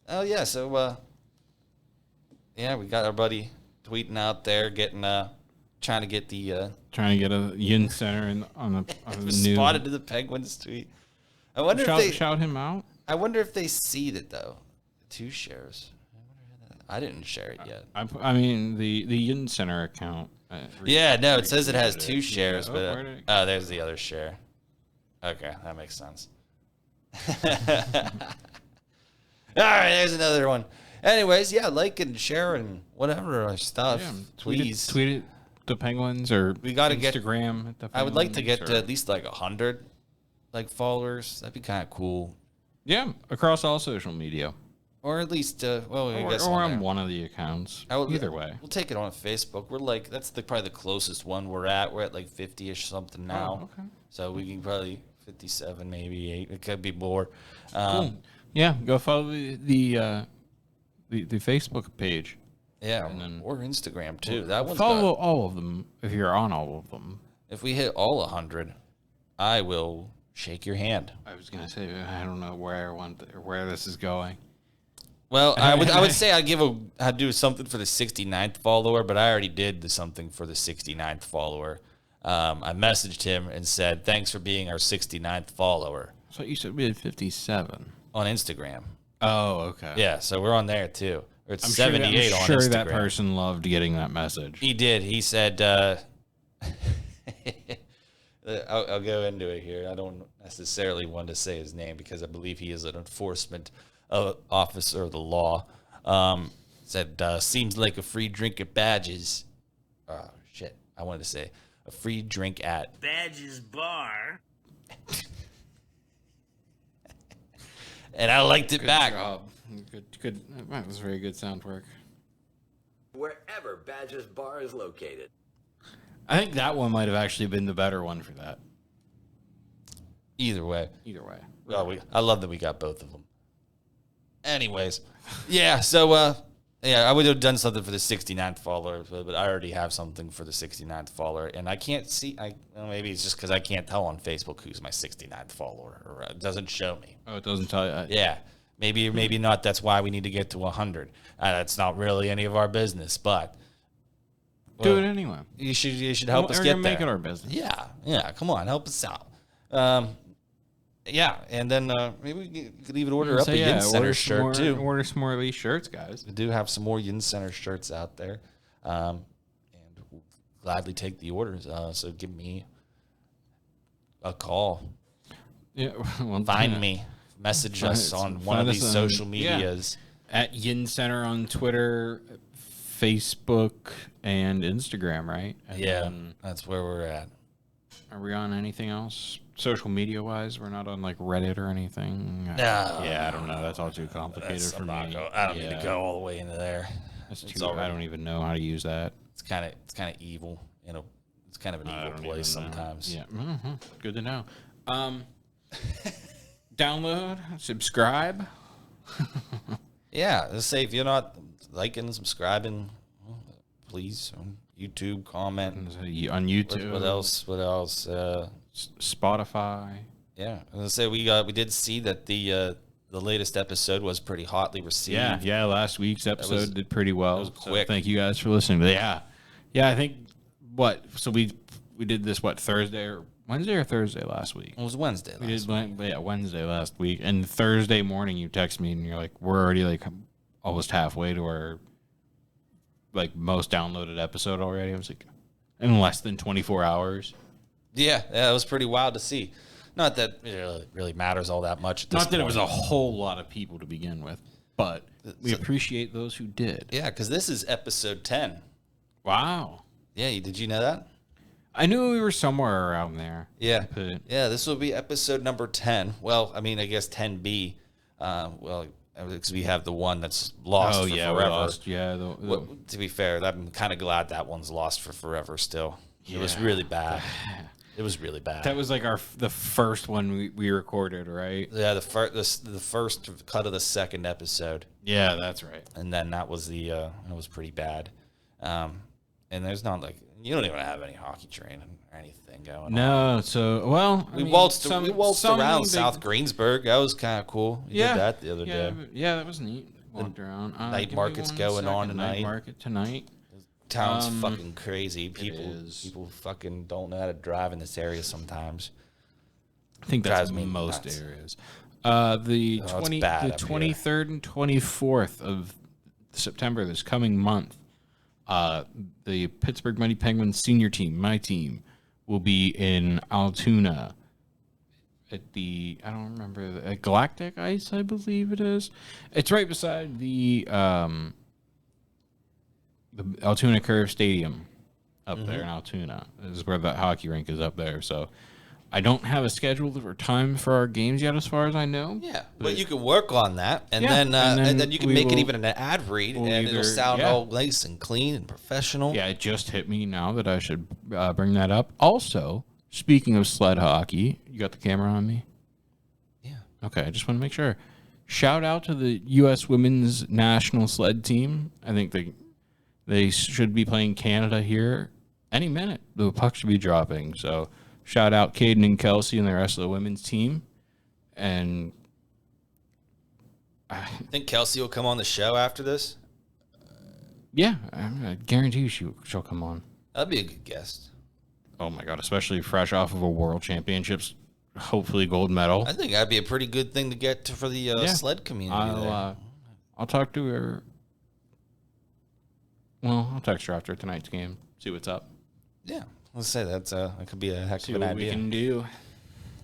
Oh yeah. So yeah, we got our buddy tweeting out there, trying to get a Yin Center on the new. Spotted to the Penguins tweet. I wonder if they shout him out. I wonder if they see it though. 2 shares. I didn't share it yet. I mean the Yin Center account. Yeah, no, it says it has 2 shares, but there's the other share. Okay, that makes sense. All right, there's another one. Anyways, yeah, like and share and whatever our stuff. Yeah, please tweet it the Penguins or we gotta Instagram. At the Penguins, I would like to get to at least 100 followers. That'd be kind of cool. Yeah, across all social media. Or at least, I guess on one of the accounts. Either way, we'll take it on Facebook. We're that's probably the closest one we're at. We're at 50-ish something now. Oh, okay. So we can probably 57, maybe 8. It could be more. Cool. Yeah, go follow the Facebook page. Yeah, or Instagram too. That one's follow all of them if you're on all of them. If we hit all 100, I will shake your hand. I was gonna say I don't know where this is going. Well, I would say I'd do something for the 69th follower, but I already did something for the 69th follower. I messaged him and said, thanks for being our 69th follower. I thought you said we had 57. On Instagram. Oh, okay. Yeah, so we're on there too. It's 78 on Instagram. I'm sure that person loved getting that message. He did. He said, I'll go into it here. I don't necessarily want to say his name because I believe he is an enforcement officer of the law. Said, seems like a free drink at Badges. Oh, shit. I wanted to say a free drink at Badges Bar. And I liked it back. Job. Good. That was very good sound work. Wherever Badger's Bar is located. I think that one might have actually been the better one for that. Either way. Well, I love that we got both of them. Anyways, yeah, so, I would have done something for the 69th follower, but I already have something for the 69th follower, and I can't see, maybe it's just because I can't tell on Facebook who's my 69th follower, or it doesn't show me. Oh, it doesn't tell you? Yeah, maybe not, that's why we need to get to 100. That's not really any of our business, but... do it anyway. You should help us get there. Make it our business. Yeah, come on, help us out. Yeah, and then maybe we could even order up a YinzCenter's shirt, too. Order some more of these shirts, guys. We do have some more YinzCenter's shirts out there, and we'll gladly take the orders. So give me a call. Yeah, well, Find me. Message us on one of these social medias. Yeah. At YinzCenter on Twitter, Facebook, and Instagram, right? And that's where we're at. Are we on anything else? Social media wise, we're not on like Reddit or anything. Yeah, I don't know. That's all too complicated for me. I don't need to go all the way into there. I don't even know how to use that. It's kind of evil. It's kind of an evil place sometimes. Yeah, good to know. Download, subscribe. Yeah, let's say if you're not liking, subscribing, please on YouTube, comment on YouTube. What else? Spotify. Yeah, I was gonna say we did see that the latest episode was pretty hotly received. Yeah. Last week's episode did pretty well. It was quick. So thank you guys for listening. But yeah. I think So we did this Wednesday or Thursday last week. It was Wednesday. Wednesday last week. And Thursday morning, you text me and you're like, we're already like almost halfway to our like most downloaded episode already. I was like, in less than 24 hours. Yeah, it was pretty wild to see. Not that it really matters all that much at this point. It was a whole lot of people to begin with, but we appreciate those who did. Yeah, because this is episode 10. Wow. Yeah, did you know that? I knew we were somewhere around there. Yeah. This will be episode number 10. Well, I mean, I guess 10B. Because we have the one that's lost for forever. We lost. Yeah. To be fair, I'm kind of glad that one's lost for forever still. Yeah. It was really bad. It was really bad. That was like the first one we recorded, right? Yeah, the first cut of the second episode. Yeah, that's right. And then that was it was pretty bad. And there's not like you don't even have any hockey training or anything going on. No, so we waltzed around South Greensburg. That was kind of cool. We did that the other day. Yeah, that was neat. Walked around. Night market's going on tonight. Night market tonight. Town's fucking crazy. People fucking don't know how to drive in this area sometimes. I think that's most areas. The 23rd and 24th of September, this coming month, the Pittsburgh Mighty Penguins senior team, my team, will be in Altoona at at Galactic Ice, I believe it is. It's right beside the Altoona Curve Stadium up there in Altoona. This is where the hockey rink is up there. So I don't have a schedule or time for our games yet, as far as I know. Yeah, but you can work on that, and then you can make it even an ad read, and it'll sound all nice and clean and professional. Yeah, it just hit me now that I should bring that up. Also, speaking of sled hockey, you got the camera on me? Yeah. Okay, I just want to make sure. Shout out to the U.S. Women's National Sled Team. I think they should be playing Canada here any minute. The puck should be dropping. So shout out Caden and Kelsey and the rest of the women's team. And I think Kelsey will come on the show after this. Yeah, I guarantee you she'll come on. That'd be a good guest. Oh my God, especially fresh off of a World Championships, hopefully gold medal. I think that'd be a pretty good thing to get for the sled community. I'll talk to her. Well, I'll text her after tonight's game. See what's up. Yeah, let's say that could be a heck of an idea. See what we can do.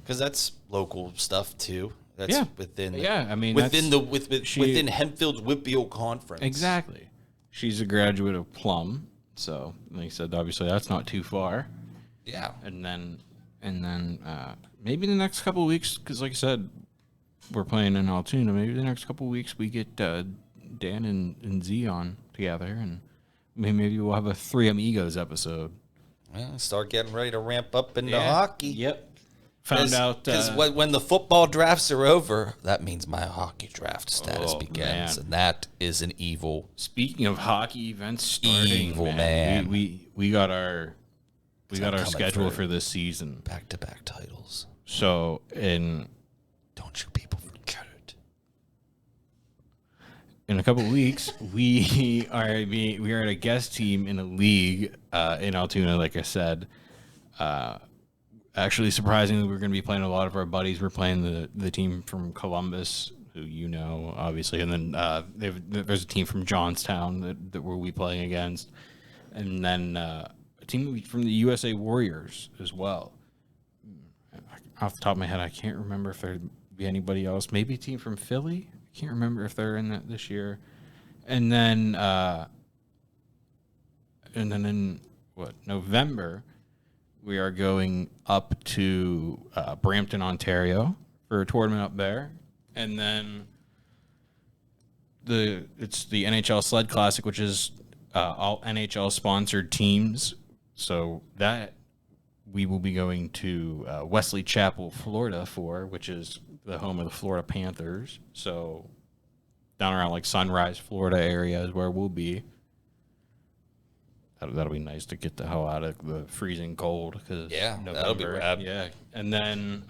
Because that's local stuff too. That's within. I mean, within Hempfield's Whitfield Conference. Exactly. She's a graduate of Plum, so like I said, obviously that's not too far. Yeah. And then maybe the next couple of weeks, because like I said, we're playing in Altoona. Maybe the next couple of weeks we get Dan and Z on together, and maybe we'll have a Three Amigos episode. Well, start getting ready to ramp up into hockey. Yep. Found out because when the football drafts are over, that means my hockey draft status begins, and that is an evil. Speaking of hockey events starting, evil man. We got our schedule for this season. Back-to-back titles. So don't you people forget it. In a couple of weeks, we are at a guest team in a league in Altoona, like I said. Actually, surprisingly, we're going to be playing a lot of our buddies. We're playing the team from Columbus, who you know, obviously, and then there's a team from Johnstown that we'll be playing against, and then a team from the USA Warriors as well. Off the top of my head, I can't remember if there'd be anybody else. Maybe a team from Philly. I can't remember if they're in that this year. And then in November, we are going up to Brampton, Ontario for a tournament up there. And then it's the NHL Sled Classic, which is all NHL sponsored teams. So that we will be going to Wesley Chapel, Florida which is the home of the Florida Panthers. So down around like Sunrise, Florida area is where we'll be. That'll be nice to get the hell out of the freezing cold. That'll be rad. Yeah, and then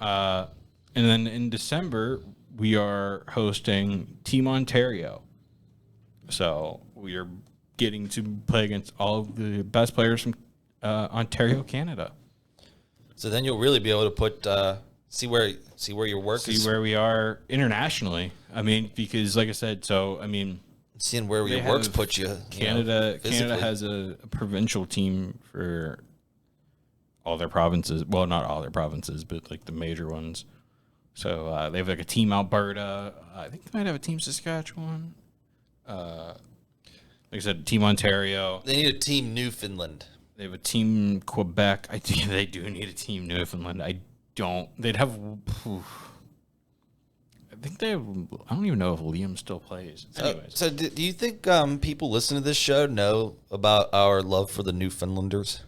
in December we are hosting Team Ontario. So we are getting to play against all of the best players from Ontario, Canada. So then you'll really be able to put see where your work is. See where we are internationally. I mean, because like I said, seeing where your works put you. Canada has a provincial team for all their provinces. Well, not all their provinces, but like the major ones. So they have like a team Alberta. I think they might have a team Saskatchewan. Like I said, team Ontario. They need a team Newfoundland. They have a team Quebec. I think they do need a team Newfoundland. They'd have. I think I don't even know if Liam still plays. Anyways. So do you think people listening to this show know about our love for the Newfoundlanders?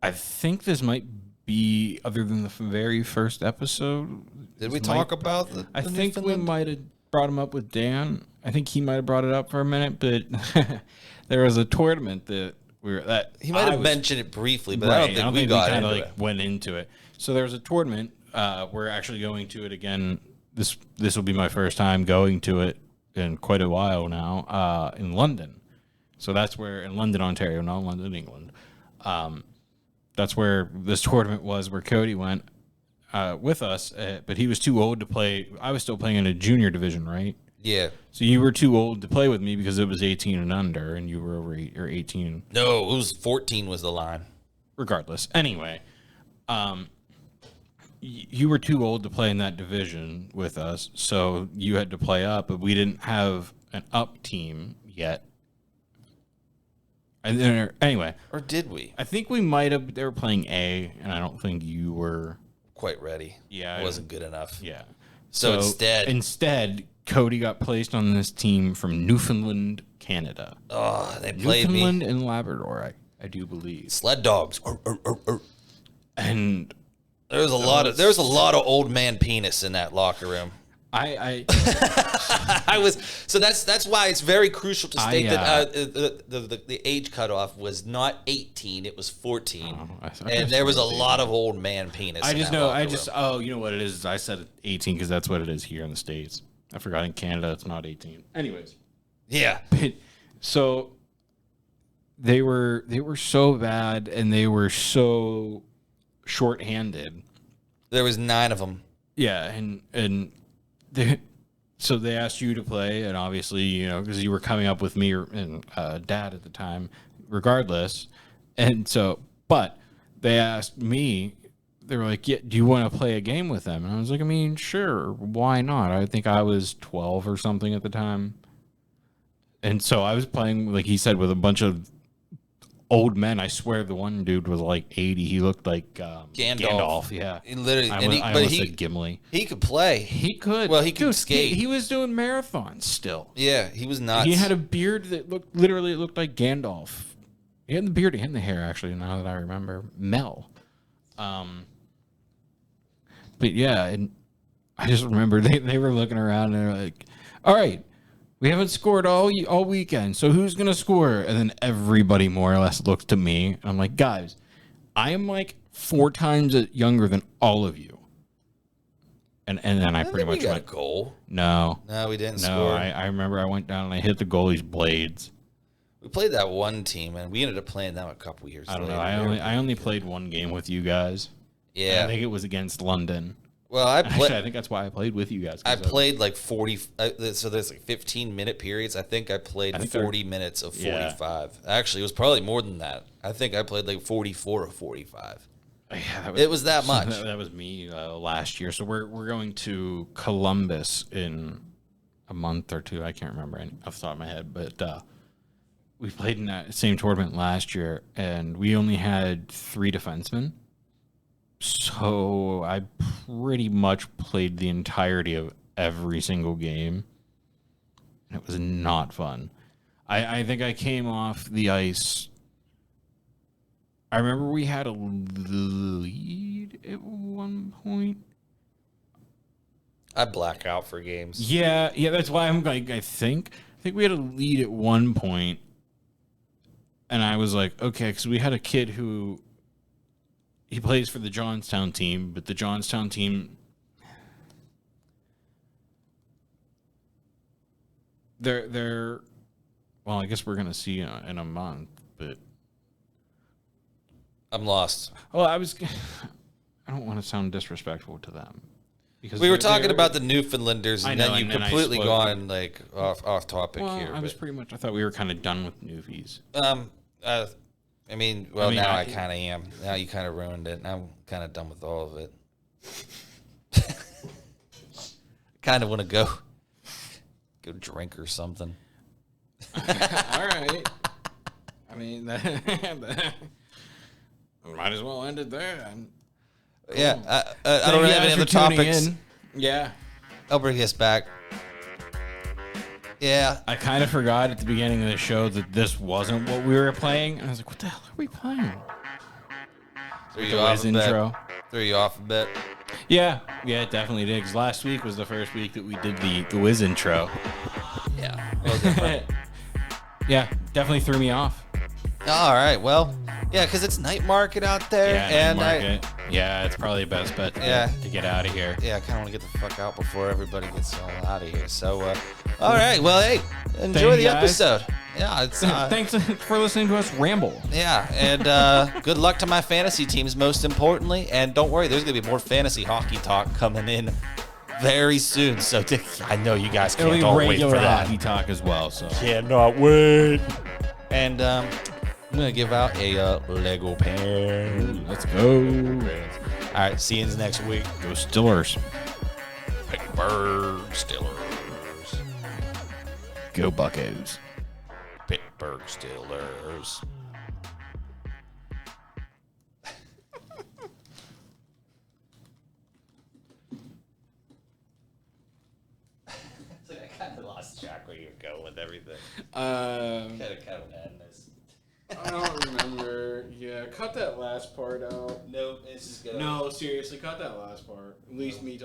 I think this might be, other than the very first episode. Did we talk about the I think we might have brought him up with Dan. I think he might have brought it up for a minute, but there was a tournament that he might have mentioned it briefly, but right, I don't think we got into it. Went into it. So there was a tournament. We're actually going to it again. This will be my first time going to it in quite a while now, in London. So that's where, in London, Ontario, not London, England. That's where this tournament was, where Cody went with us, but he was too old to play. I was still playing in a junior division, right? Yeah. So you were too old to play with me because it was 18 and under, and you were over 18. No, it was 14 was the line. Regardless. Anyway, you were too old to play in that division with us, so you had to play up, but we didn't have an up team yet. And then, anyway. Or did we? I think we might have. They were playing A, and I don't think you were quite ready. Yeah. It wasn't good enough. Yeah. So instead, Cody got placed on this team from Newfoundland, Canada. Oh, they played Newfoundland and Labrador, I do believe. Sled dogs. And there was a lot of old man penis in that locker room. I was so that's why it's very crucial to state that the age cutoff was not 18, it was 14, and there was a lot of old man penis. You know what it is? I said 18 because that's what it is here in the States. I forgot in Canada it's not 18. Anyways, yeah. So they were so bad and they were so short-handed. There was 9 of them. Yeah, and so they asked you to play, and obviously, because you were coming up with me and Dad at the time, regardless. And so, but they asked me, they were like, yeah, do you want to play a game with them? And I was like, I mean, sure, why not? I think I was 12 or something at the time. And so I was playing, like he said, with a bunch of old men. I swear the one dude was like 80. He looked like Gandalf. Yeah. He literally, I almost said Gimli. He could play. He could. Well, he could skate. He was doing marathons still. Yeah, he was nuts. He had a beard that looked like Gandalf. He had the beard and the hair, actually, now that I remember. Mel. But yeah, and I just remember they were looking around and they're like, all right, we haven't scored all weekend, so who's going to score? And then everybody more or less looks to me. And I'm like, guys, I am like 4 times younger than all of you. And then I pretty much got went, a goal. No, we didn't score. No, I remember I went down and I hit the goalie's blades. We played that one team, and we ended up playing them a couple years later. I don't know. I only played one game with you guys. Yeah. I think it was against London. Well, Actually, I think that's why I played with you guys. I played like 40. So there's like 15-minute periods. I think I played 40 minutes of 45. Yeah. Actually, it was probably more than that. I think I played like 44 or 45. Yeah, it was that much. That was me last year. So we're going to Columbus in a month or two. I can't remember off the top of my head, but we played in that same tournament last year, and we only had 3 defensemen. So I pretty much played the entirety of every single game. And it was not fun. I think I came off the ice. I remember we had a lead at one point. I black out for games. Yeah, that's why I'm like, I think we had a lead at one point. And I was like, okay, because we had a kid who he plays for the Johnstown team, but the Johnstown team, they're well, I guess we're gonna see in a month, but I'm lost. Well, I don't want to sound disrespectful to them. Because we were talking about the Newfoundlanders, and then you completely gone like off topic well, here. I thought we were kind of done with newfies. I mean, now I kind of am. Now you kind of ruined it. Now I'm kind of done with all of it. Kind of want to go drink or something. All right. I mean, might as well end it there. Cool. Yeah, I don't really have any other topics. Yeah. I'll bring us back. Yeah. I kind of forgot at the beginning of the show that this wasn't what we were playing. And I was like, what the hell are we playing? Threw you off a bit. Yeah, it definitely did. Because last week was the first week that we did the Wiz intro. Yeah. Well, different. Yeah, definitely threw me off. All right. Well, yeah, because it's night market out there. Yeah, night market. Yeah, it's probably the best bet to get out of here. Yeah, I kind of want to get the fuck out before everybody gets all out of here. So, all right. Well, hey, enjoy the episode. Yeah, it's thanks for listening to us ramble. Yeah, and good luck to my fantasy teams, most importantly. And don't worry, there's gonna be more fantasy hockey talk coming in very soon. So I know you guys can't all wait for that. Regular hockey talk as well. So cannot wait. And I'm gonna give out a Lego pen. Let's go. All right, see you next week. Go Stillers. Pittsburgh Steelers. Go Buccos. Pittsburgh Steelers. I kind of lost track where you were going with everything. Kind of end this. I don't remember. Yeah, cut that last part out. No, this is good. No, seriously, cut that last part. At least me talking.